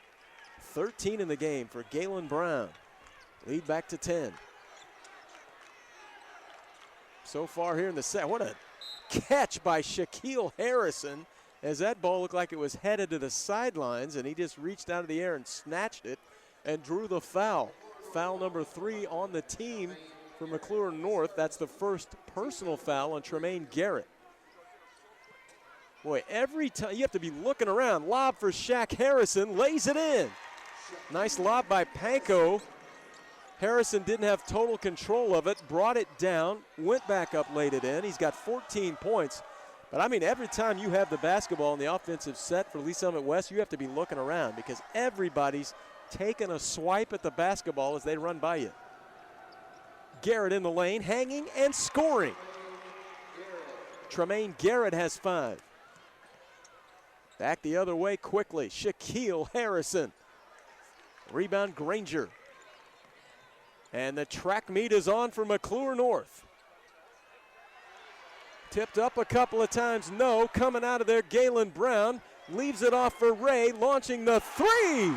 13 in the game for Galen Brown. Lead back to 10. So far here in the set, what a catch by Shaquille Harrison, as that ball looked like it was headed to the sidelines, and he just reached out of the air and snatched it and drew the foul. Foul number 3 on the team for McClure North. That's the first personal foul on Tremaine Garrett. Boy, every time you have to be looking around. Lob for Shaq Harrison, lays it in. Nice lob by Panko. Harrison didn't have total control of it, brought it down, went back up, laid it in. He's got 14 points. But, I mean, every time you have the basketball in the offensive set for Lee Summit West, you have to be looking around because everybody's taking a swipe at the basketball as they run by you. Garrett in the lane, hanging and scoring. Tremaine Garrett has 5. Back the other way quickly, Shaquille Harrison. Rebound, Granger. And the track meet is on for McClure North. Tipped up a couple of times, no. Coming out of there, Galen Brown leaves it off for Ray, launching the 3.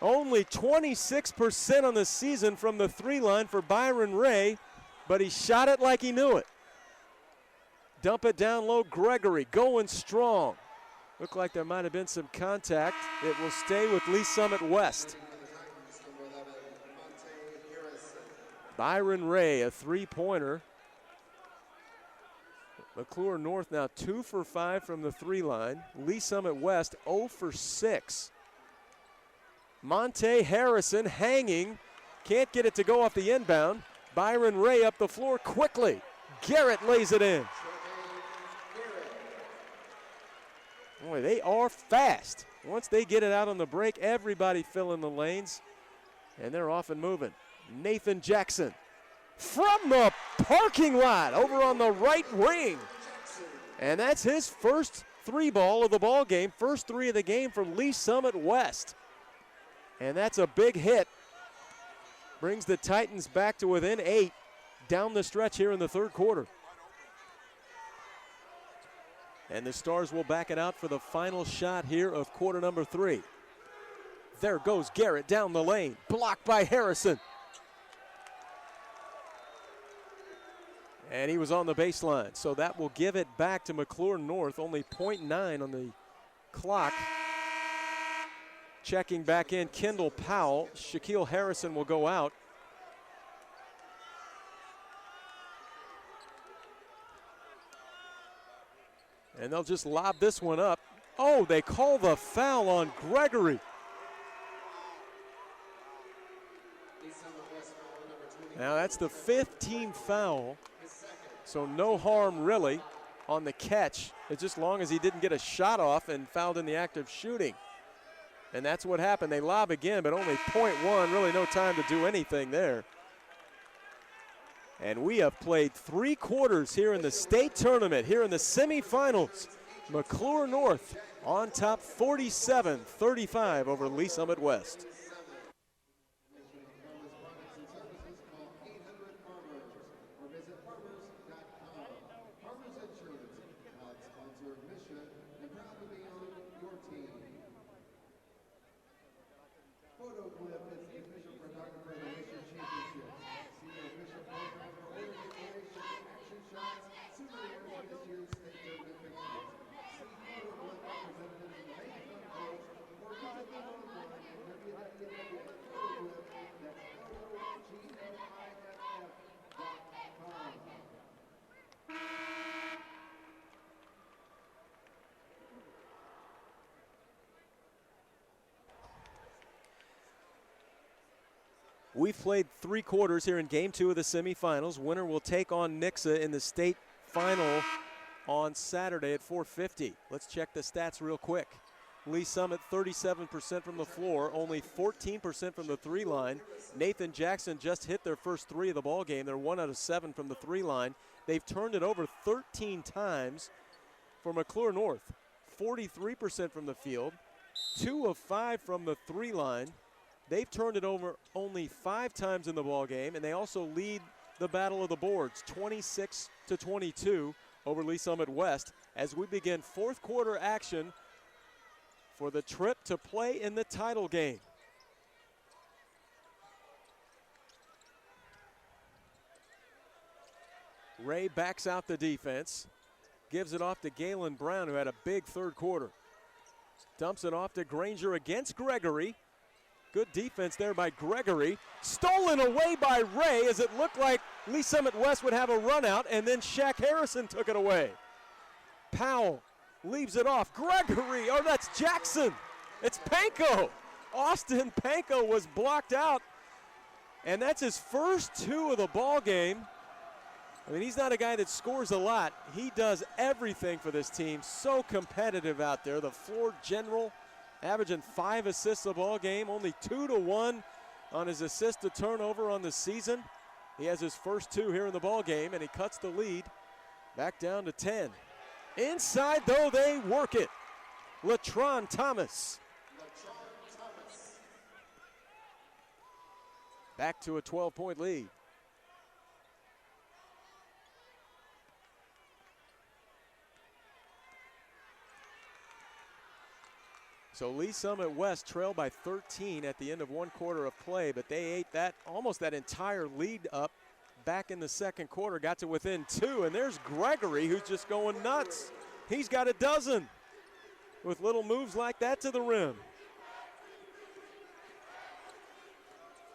Only 26% on the season from the 3 line for Byron Ray, but he shot it like he knew it. Dump it down low, Gregory going strong. Looked like there might have been some contact. It will stay with Lee Summit West. Byron Ray, a 3-pointer. McClure North now 2 for 5 from the 3 line. Lee Summit West 0 for 6. Monte Harrison hanging. Can't get it to go off the inbound. Byron Ray up the floor quickly. Garrett lays it in. Boy, they are fast. Once they get it out on the break, everybody filling the lanes, and they're off and moving. Nathan Jackson from the parking lot over on the right wing. And that's his first 3-ball of the ball game, first 3 of the game from Lee Summit West. And that's a big hit. Brings the Titans back to within 8 down the stretch here in the third quarter. And the Stars will back it out for the final shot here of quarter number 3. There goes Garrett down the lane, blocked by Harrison. And he was on the baseline, so that will give it back to McClure North, only 0.9 on the clock. Checking back in, Kendall Powell. Shaquille Harrison will go out. And they'll just lob this one up. Oh, they call the foul on Gregory. Now that's the 5th team foul. So no harm really on the catch, it's just long as he didn't get a shot off and fouled in the act of shooting. And that's what happened. They lob again, but only 0.1, really no time to do anything there. And we have played 3 quarters here in the state tournament, here in the semifinals. McClure North on top 47-35 over Lee Summit West. We've played 3 quarters here in game 2 of the semifinals. Winner will take on Nixa in the state final on Saturday at 4:50. Let's check the stats real quick. Lee Summit 37% from the floor, only 14% from the 3 line. Nathan Jackson just hit their first 3 of the ball game. They're 1 out of 7 from the 3 line. They've turned it over 13 times. For McClure North, 43% from the field, 2 of 5 from the 3 line. They've turned it over only 5 times in the ball game, and they also lead the battle of the boards, 26-22 over Lee Summit West, as we begin 4th quarter action for the trip to play in the title game. Ray backs out the defense, gives it off to Galen Brown, who had a big 3rd quarter. Dumps it off to Granger against Gregory. Good defense there by Gregory. Stolen away by Ray, as it looked like Lee Summit West would have a run out, and then Shaq Harrison took it away. Powell leaves it off. Gregory, oh, that's Jackson. It's Panko. Austin Panko was blocked out, and that's his first 2 of the ball game. I mean, he's not a guy that scores a lot. He does everything for this team. So competitive out there. The floor general, averaging 5 assists a ball game, only 2 to 1 on his assist to turnover on the season. He has his first 2 here in the ball game, and he cuts the lead back down to 10. Inside, though, they work it. Latron Thomas. Back to a 12-point lead. So Lee Summit West trailed by 13 at the end of 1 quarter of play, but they ate that almost that entire lead up back in the 2nd quarter, got to within 2, and there's Gregory, who's just going nuts. He's got a dozen with little moves like that to the rim.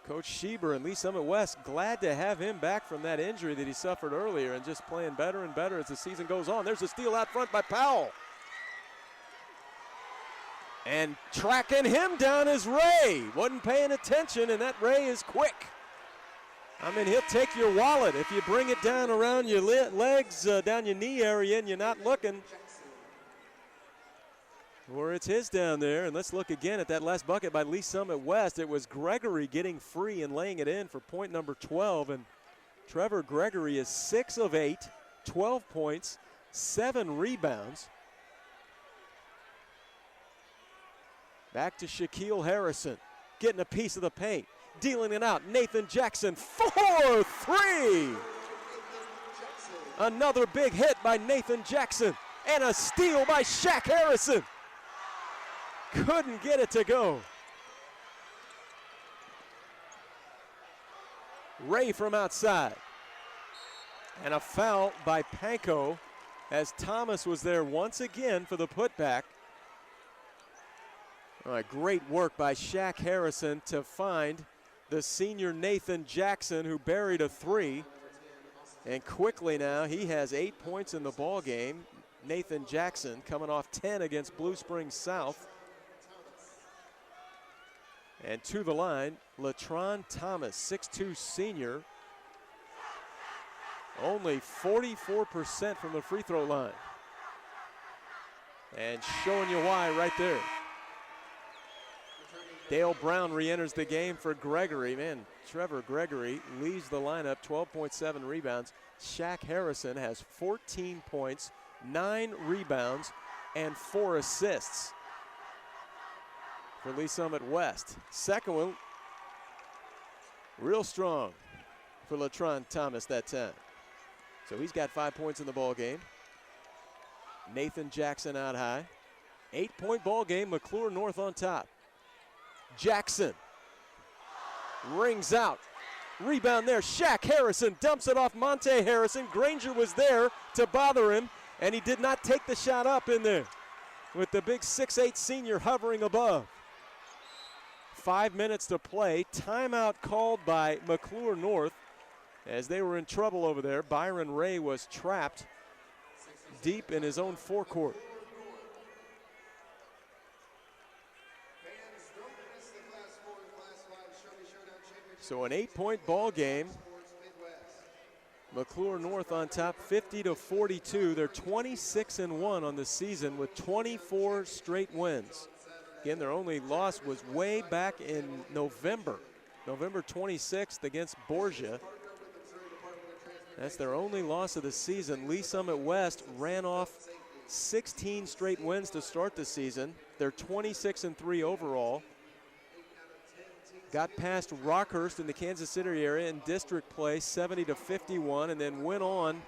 Coach Schieber and Lee Summit West glad to have him back from that injury that he suffered earlier, and just playing better and better as the season goes on. There's a steal out front by Powell. And tracking him down is Ray. Wasn't paying attention, and that Ray is quick. I mean, he'll take your wallet if you bring it down around your legs, down your knee area, and you're not looking. Or it's his down there. And let's look again at that last bucket by Lee Summit West. It was Gregory getting free and laying it in for point number 12. And Trevor Gregory is 6 of 8, 12 points, 7 rebounds. Back to Shaquille Harrison, getting a piece of the paint, dealing it out. Nathan Jackson, 4-3. Another big hit by Nathan Jackson, and a steal by Shaq Harrison. Couldn't get it to go. Ray from outside. And a foul by Panko as Thomas was there once again for the putback. All right, great work by Shaq Harrison to find the senior Nathan Jackson, who buried a three. And quickly now, he has 8 points in the ball game. Nathan Jackson coming off 10 against Blue Springs South. And to the line, Latron Thomas, 6'2" senior. Only 44% from the free throw line. And showing you why right there. Dale Brown re-enters the game for Gregory. Man, Trevor Gregory leads the lineup, 12.7 rebounds. Shaq Harrison has 14 points, 9 rebounds, and 4 assists for Lee Summit West. Second one, real strong for Latron Thomas that time. So he's got 5 points in the ball game. Nathan Jackson out high. 8-point ball game, McClure North on top. Jackson rings out. Rebound there. Shaq Harrison dumps it off Monte Harrison. Granger was there to bother him, and he did not take the shot up in there with the big 6'8" senior hovering above. 5 minutes to play. Timeout called by McClure North as they were in trouble over there. Byron Ray was trapped deep in his own forecourt. So an 8-point ball game. McClure North on top, 50-42. They're 26-1 on the season with 24 straight wins. Again, their only loss was way back in November 26th against Borgia. That's their only loss of the season. Lee Summit West ran off 16 straight wins to start the season. They're 26-3 overall. Got past Rockhurst in the Kansas City area in district play, 70-51, and then went on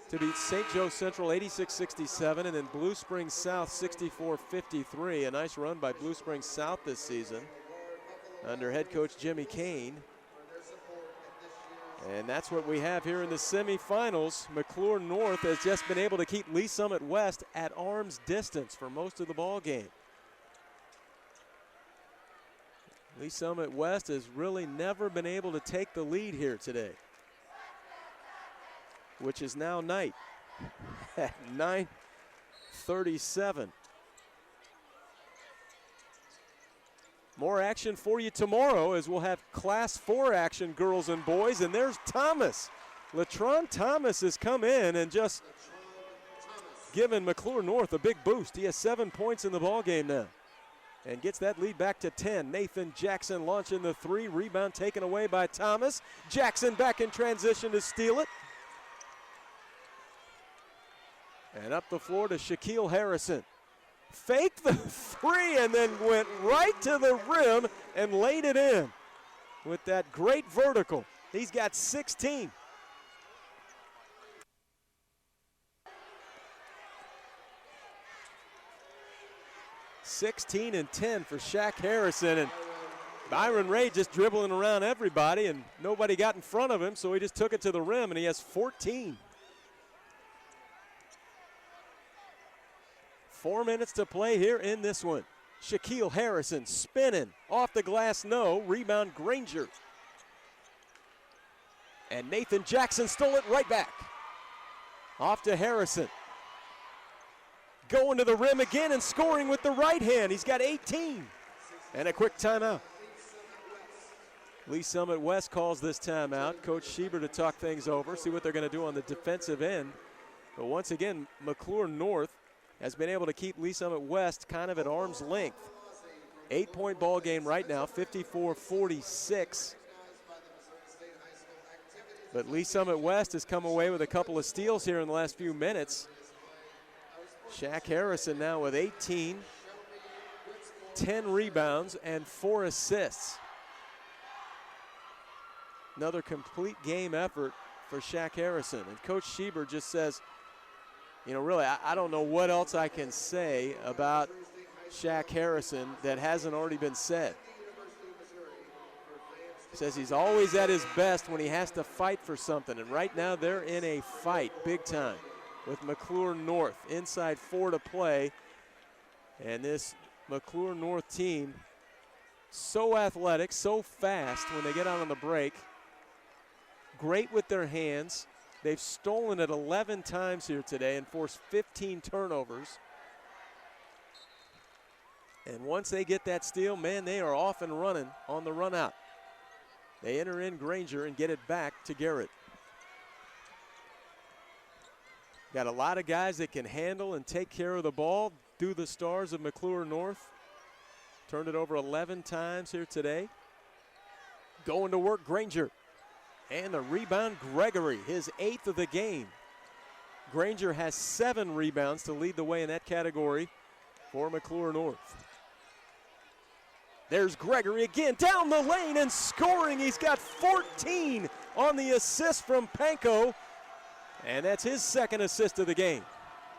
to beat St. Joe Central 86-67, and then Blue Springs South 64-53. A nice run by Blue Springs South this season under head coach Jimmy Kane. And that's what we have here in the semifinals. McClure North has just been able to keep Lee Summit West at arm's distance for most of the ball game. Lee Summit West has really never been able to take the lead here today, which is now night at 9:37. More action for you tomorrow as we'll have Class 4 action, girls and boys, and there's Thomas. Latron Thomas has come in and just given McClure North a big boost. He has 7 points in the ball game now and gets that lead back to 10. Nathan Jackson launching the three. Rebound taken away by Thomas. Jackson back in transition to steal it. And up the floor to Shaquille Harrison. Faked the three and then went right to the rim and laid it in with that great vertical. He's got 16. (16 and 10 for Shaq Harrison, and Byron Ray just dribbling around everybody and nobody got in front of him, so he just took it to the rim and he has 14. 4 minutes to play here in this one. Shaquille Harrison spinning off the glass, no. Rebound Granger. And Nathan Jackson stole it right back. Off to Harrison. Going to the rim again and scoring with the right hand. He's got 18. And a quick timeout. Lee Summit West calls this timeout. Coach Schieber to talk things over, see what they're going to do on the defensive end. But once again, McClure North has been able to keep Lee Summit West kind of at arm's length. 8-point ball game right now, 54-46. But Lee Summit West has come away with a couple of steals here in the last few minutes. Shaq Harrison now with 18, 10 rebounds, and 4 assists. Another complete game effort for Shaq Harrison. And Coach Schieber just says, you know, really, I don't know what else I can say about Shaq Harrison that hasn't already been said. Says he's always at his best when he has to fight for something, and right now they're in a fight big time with McClure North. Inside 4 to play, and this McClure North team so athletic, so fast when they get out on the break. Great with their hands. They've stolen it 11 times here today and forced 15 turnovers. And once they get that steal, man, they are off and running on the run out. They enter in Granger and get it back to Garrett. Got a lot of guys that can handle and take care of the ball. Do the stars of McClure North. Turned it over 11 times here today. Going to work, Granger. And the rebound, Gregory, his 8th of the game. Granger has 7 rebounds to lead the way in that category for McClure North. There's Gregory again, down the lane and scoring. He's got 14 on the assist from Panko, and that's his 2nd assist of the game.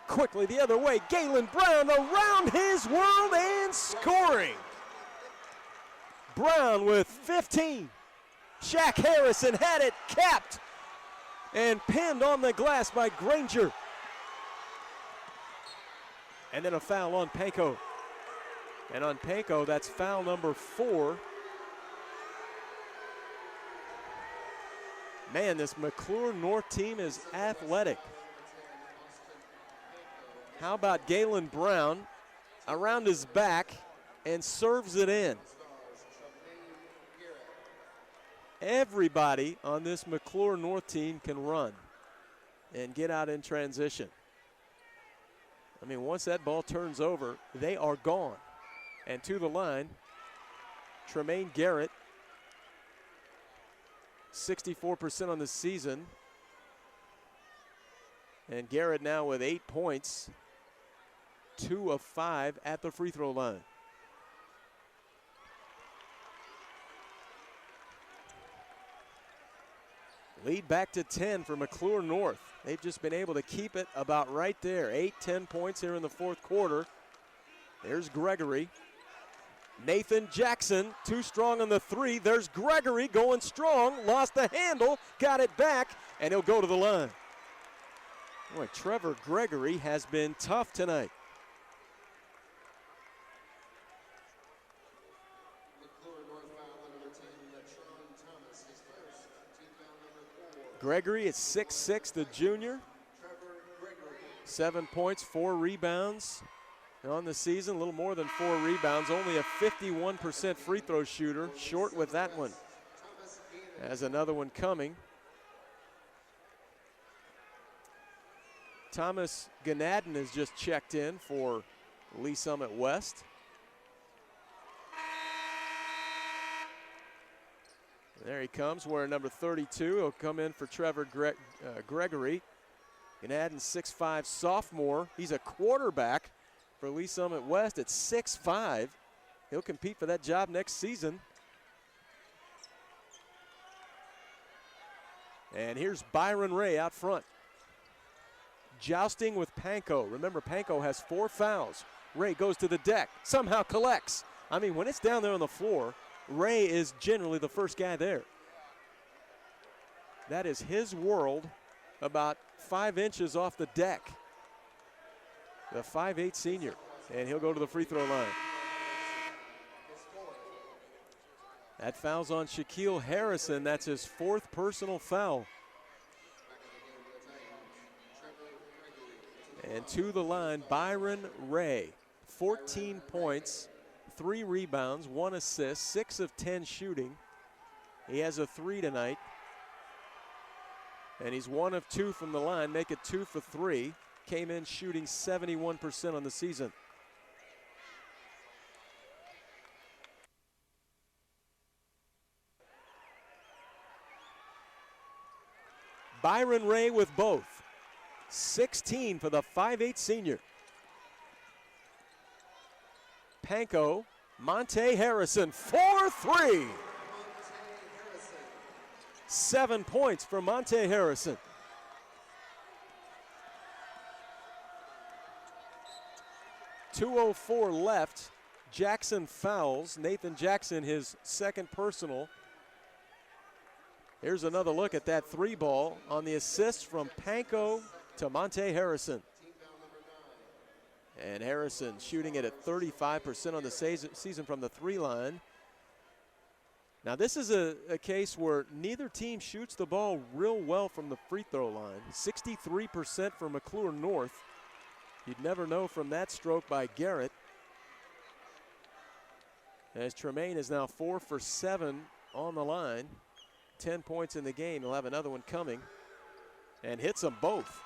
Quickly the other way, Galen Brown around his world and scoring. Brown with 15. Shaq Harrison had it capped and pinned on the glass by Granger. And then a foul on Panko. And on Panko, that's foul number 4. Man, this McClure North team is athletic. How about Galen Brown around his back and serves it in? Everybody on this McClure North team can run and get out in transition. I mean, once that ball turns over, they are gone. And to the line, Tremaine Garrett, 64% on the season. And Garrett now with 8 points, 2 of 5 at the free throw line. Lead back to 10 for McClure North. They've just been able to keep it about right there. 8-10 points here in the 4th quarter. There's Gregory. Nathan Jackson, too strong on the 3. There's Gregory going strong, lost the handle, got it back, and he'll go to the line. Boy, Trevor Gregory has been tough tonight. Gregory is 6'6", the junior. 7 points, 4 rebounds on the season, a little more than 4 rebounds, only a 51% free throw shooter, short with that one. Has another one coming. Thomas Ganadin has just checked in for Lee Summit West. There he comes, wearing number 32. He'll come in for Trevor Gregory. Ganadin, 6'5", sophomore. He's a quarterback for Lee Summit West at 6'5". He'll compete for that job next season. And here's Byron Ray out front. Jousting with Panko. Remember, Panko has 4 fouls. Ray goes to the deck, somehow collects. I mean, when it's down there on the floor, Ray is generally the first guy there. That is his world, about 5 inches off the deck. The 5'8" senior, and he'll go to the free throw line. That foul's on Shaquille Harrison. That's his 4th personal foul. And to the line, Byron Ray, 14 points, 3 rebounds, 1 assist, 6 of 10 shooting. He has a 3 tonight. And he's 1 of 2 from the line, make it 2 for 3. Came in shooting 71% on the season. Byron Ray with both. 16 for the 5'8" senior. Panko, Monte Harrison, 4-3. 7 points for Monte Harrison. .204 left. Jackson fouls. Nathan Jackson, his 2nd personal. Here's another look at that 3 ball on the assist from Panko to Monte Harrison. And Harrison shooting it at 35% on the season from the 3 line. Now this is a case where neither team shoots the ball real well from the free throw line. 63% for McClure North. You'd never know from that stroke by Garrett. As Tremaine is now 4 for 7 on the line. 10 points in the game. He'll have another one coming. And hits them both.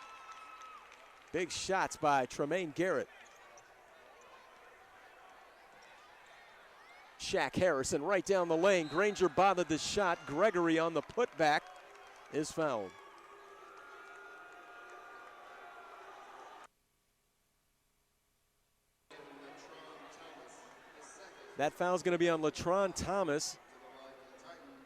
Big shots by Tremaine Garrett. Shaq Harrison right down the lane. Granger bothered the shot. Gregory on the putback is fouled. That foul is going to be on Latron Thomas.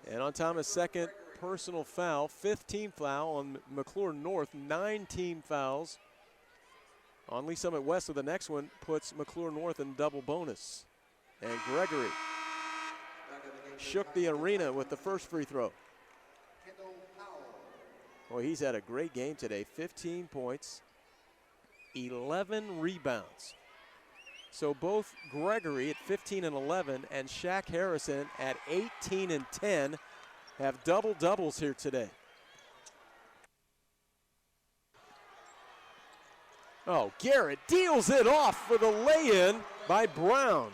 And on Thomas' second personal foul, 5th team foul on McClure North, 9 team fouls. On Lee Summit West, so the next one puts McClure North in double bonus. And Gregory shook the arena with the first free throw. Well, he's had a great game today. 15 points, 11 rebounds. So both Gregory at 15 and 11 and Shaq Harrison at 18 and 10 have double doubles here today. Oh, Garrett deals it off for the lay-in by Brown.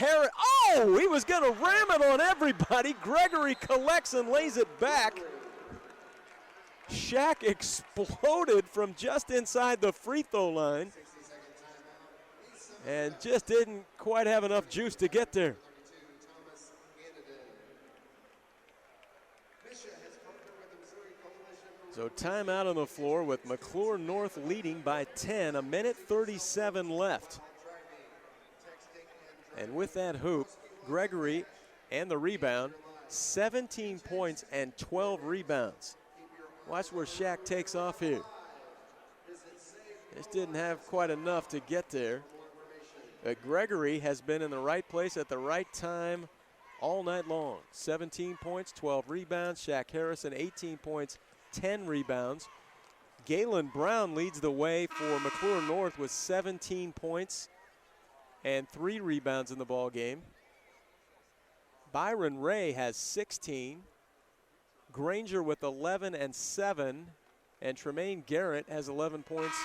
Oh, he was going to ram it on everybody. Gregory collects and lays it back. Shaq exploded from just inside the free throw line and just didn't quite have enough juice to get there. So timeout on the floor with McClure North leading by 10, a minute 37 left. And with that hoop, Gregory and the rebound, 17 points and 12 rebounds. Watch where Shaq takes off here. Just didn't have quite enough to get there. But Gregory has been in the right place at the right time all night long. 17 points, 12 rebounds. Shaq Harrison, 18 points, 10 rebounds. Galen Brown leads the way for McClure North with 17 points and 3 rebounds in the ball game. Byron Ray has 16. Granger with 11 and 7. And Tremaine Garrett has 11 points,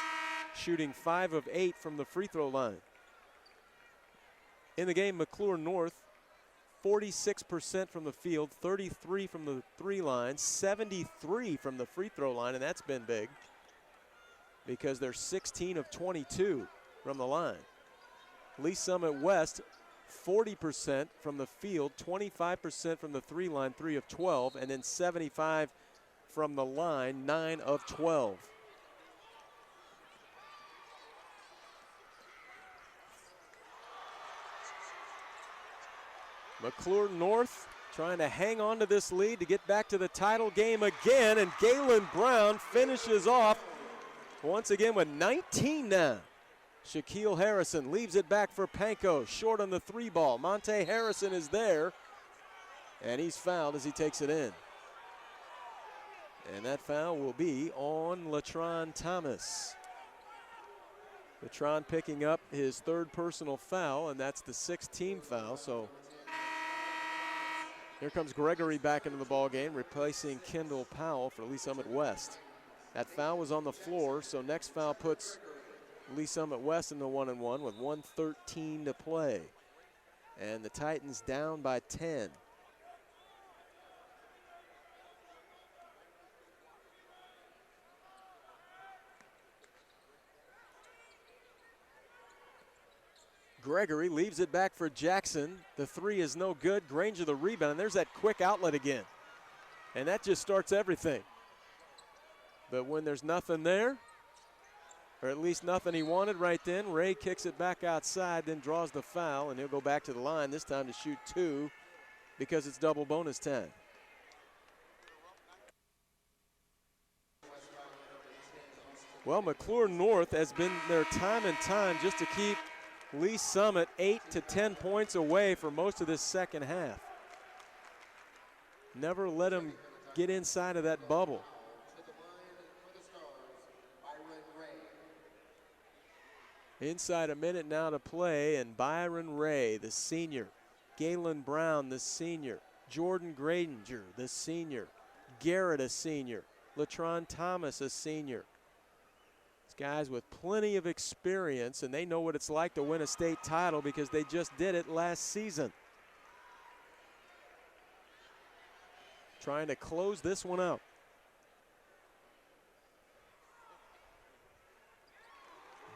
shooting 5 of 8 from the free throw line. In the game, McClure North, 46% from the field, 33 from the 3 line, 73 from the free throw line, and that's been big because they're 16 of 22 from the line. Lee Summit West, 40% from the field, 25% from the 3 line, 3 of 12, and then 75 from the line, 9 of 12. McClure North trying to hang on to this lead to get back to the title game again, and Galen Brown finishes off once again with 19 now. Shaquille Harrison leaves it back for Panko, short on the 3 ball. Monte Harrison is there, and he's fouled as he takes it in. And that foul will be on Latron Thomas. Latron picking up his 3rd personal foul, and that's the 6th team foul. So here comes Gregory back into the ball game, replacing Kendall Powell for Lee Summit West. That foul was on the floor, so next foul puts Lee Summit West in the 1-and-1 with 1:13 to play. And the Titans down by 10. Gregory leaves it back for Jackson. The 3 is no good. Granger the rebound, and there's that quick outlet again. And that just starts everything. But when there's nothing there, or at least nothing he wanted right then, Ray kicks it back outside, then draws the foul, and he'll go back to the line, this time to shoot 2 because it's double bonus time. Well, McClure North has been there time and time just to keep Lee Summit 8 to 10 points away for most of this second half. Never let him get inside of that bubble. Inside a minute now to play, and Byron Ray, the senior, Galen Brown, the senior, Jordan Granger, the senior, Garrett, a senior, Latron Thomas, a senior. These guys with plenty of experience, and they know what it's like to win a state title because they just did it last season. Trying to close this one out.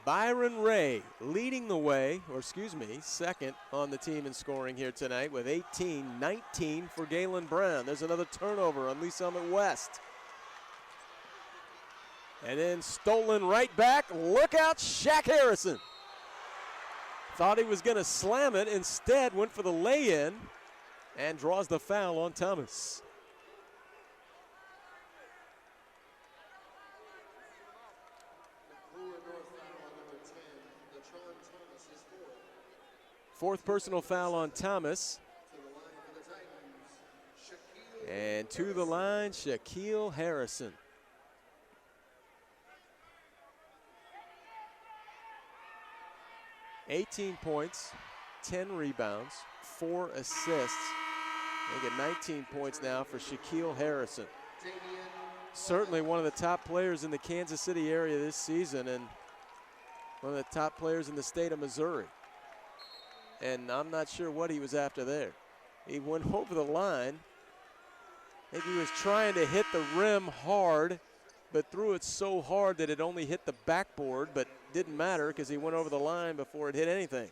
Byron Ray leading the way, or excuse me, second on the team in scoring here tonight with 18-19 for Galen Brown. There's another turnover on Lee Summit West. And then stolen right back. Look out, Shaq Harrison. Thought he was going to slam it. Instead, went for the lay-in and draws the foul on Thomas. Fourth personal foul on Thomas. And to the line, Shaquille Harrison. $18 points, 10 rebounds, 4 assists. They get 19 points now for Shaquille Harrison. Certainly one of the top players in the Kansas City area this season, and one of the top players in the state of Missouri. And I'm not sure what he was after there. He went over the line. I think he was trying to hit the rim hard, but threw it so hard that it only hit the backboard, but didn't matter because he went over the line before it hit anything.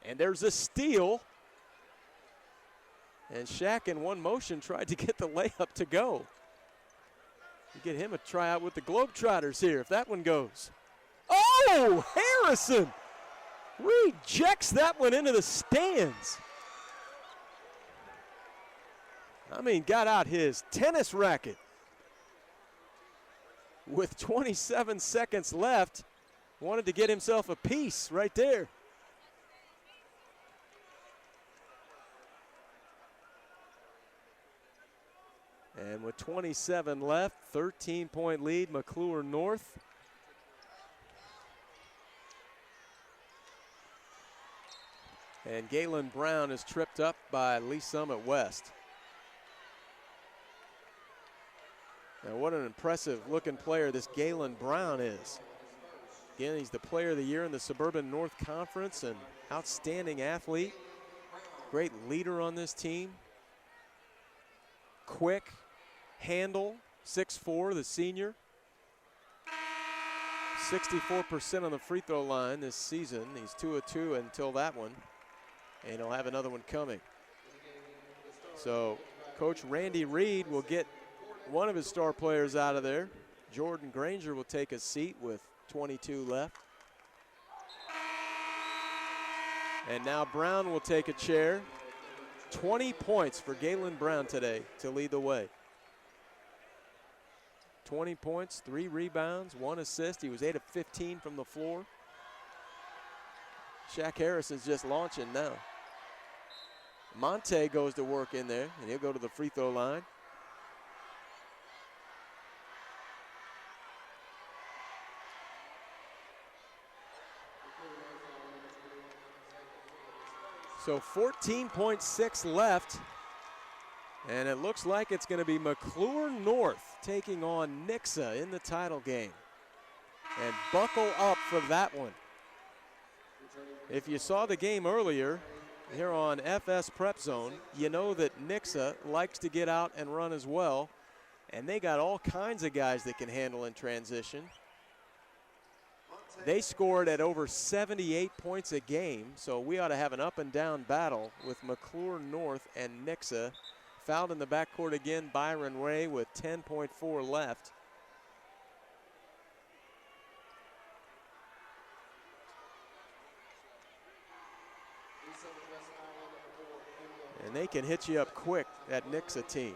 And there's a steal. And Shaq in one motion tried to get the layup to go. You get him a tryout with the Globetrotters here if that one goes. Oh, Harrison rejects that one into the stands. I mean, got out his tennis racket. With 27 seconds left, wanted to get himself a piece right there. And with 27 left, 13-point lead, McClure North. And Galen Brown is tripped up by Lee Summit West. Now what an impressive looking player this Galen Brown is. Again, he's the player of the year in the Suburban North Conference, and outstanding athlete. Great leader on this team. Quick, handle, 6'4", the senior. 64% on the free throw line this season. He's 2 of 2 until that one, and he'll have another one coming. So Coach Randy Reed will get one of his star players out of there. Jordan Granger will take a seat with 22 left. And now Brown will take a chair. 20 points for Galen Brown today to lead the way. 20 points, 3 rebounds, 1 assist. He was 8 of 15 from the floor. Shaq Harrison's just launching now. Monte goes to work in there, and he'll go to the free throw line. So 14.6 left, and it looks like it's going to be McClure North taking on Nixa in the title game. And buckle up for that one. If you saw the game earlier here on FS Prep Zone, you know that Nixa likes to get out and run as well, and they got all kinds of guys that can handle in transition. They scored at over 78 points a game, so we ought to have an up and down battle with McClure North and Nixa. Fouled in the backcourt again, Byron Ray with 10.4 left. And they can hit you up quick, that Nixa team.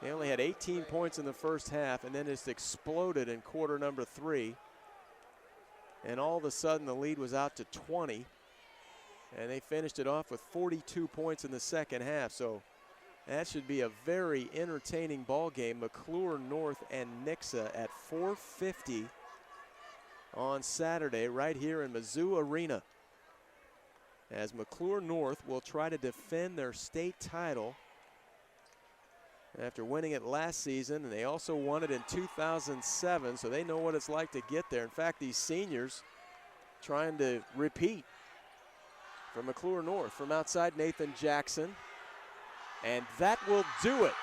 They only had 18 points in the first half, and then just exploded in quarter number 3. And all of a sudden, the lead was out to 20. And they finished it off with 42 points in the second half. So that should be a very entertaining ball game. McClure North and Nixa at 4:50 on Saturday right here in Mizzou Arena, as McClure North will try to defend their state title after winning it last season, and they also won it in 2007, so they know what it's like to get there. In fact, these seniors trying to repeat. From McClure North, from outside, Nathan Jackson. And that will do it.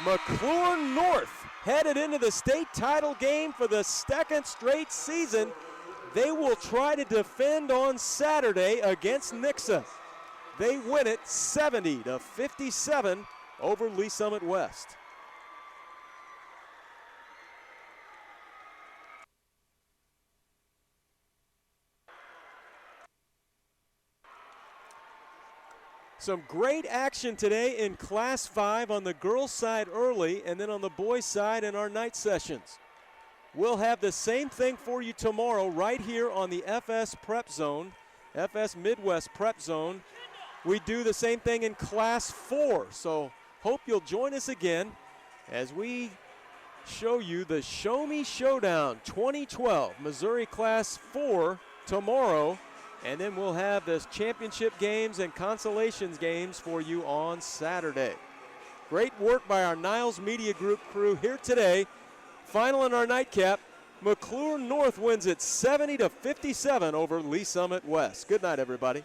McClure North headed into the state title game for the second straight season. They will try to defend on Saturday against Nixa. They win it 70-57 over Lee Summit West. Some great action today in Class 5 on the girls' side early, and then on the boys' side in our night sessions. We'll have the same thing for you tomorrow right here on the FS Prep Zone, FS Midwest Prep Zone. We do the same thing in Class 4, so hope you'll join us again as we show you the Show Me Showdown 2012 Missouri Class 4 tomorrow. And then we'll have this championship games and consolations games for you on Saturday. Great work by our Niles Media Group crew here today. Final in our nightcap, McClure North wins it 70-57 over Lee Summit West. Good night, everybody.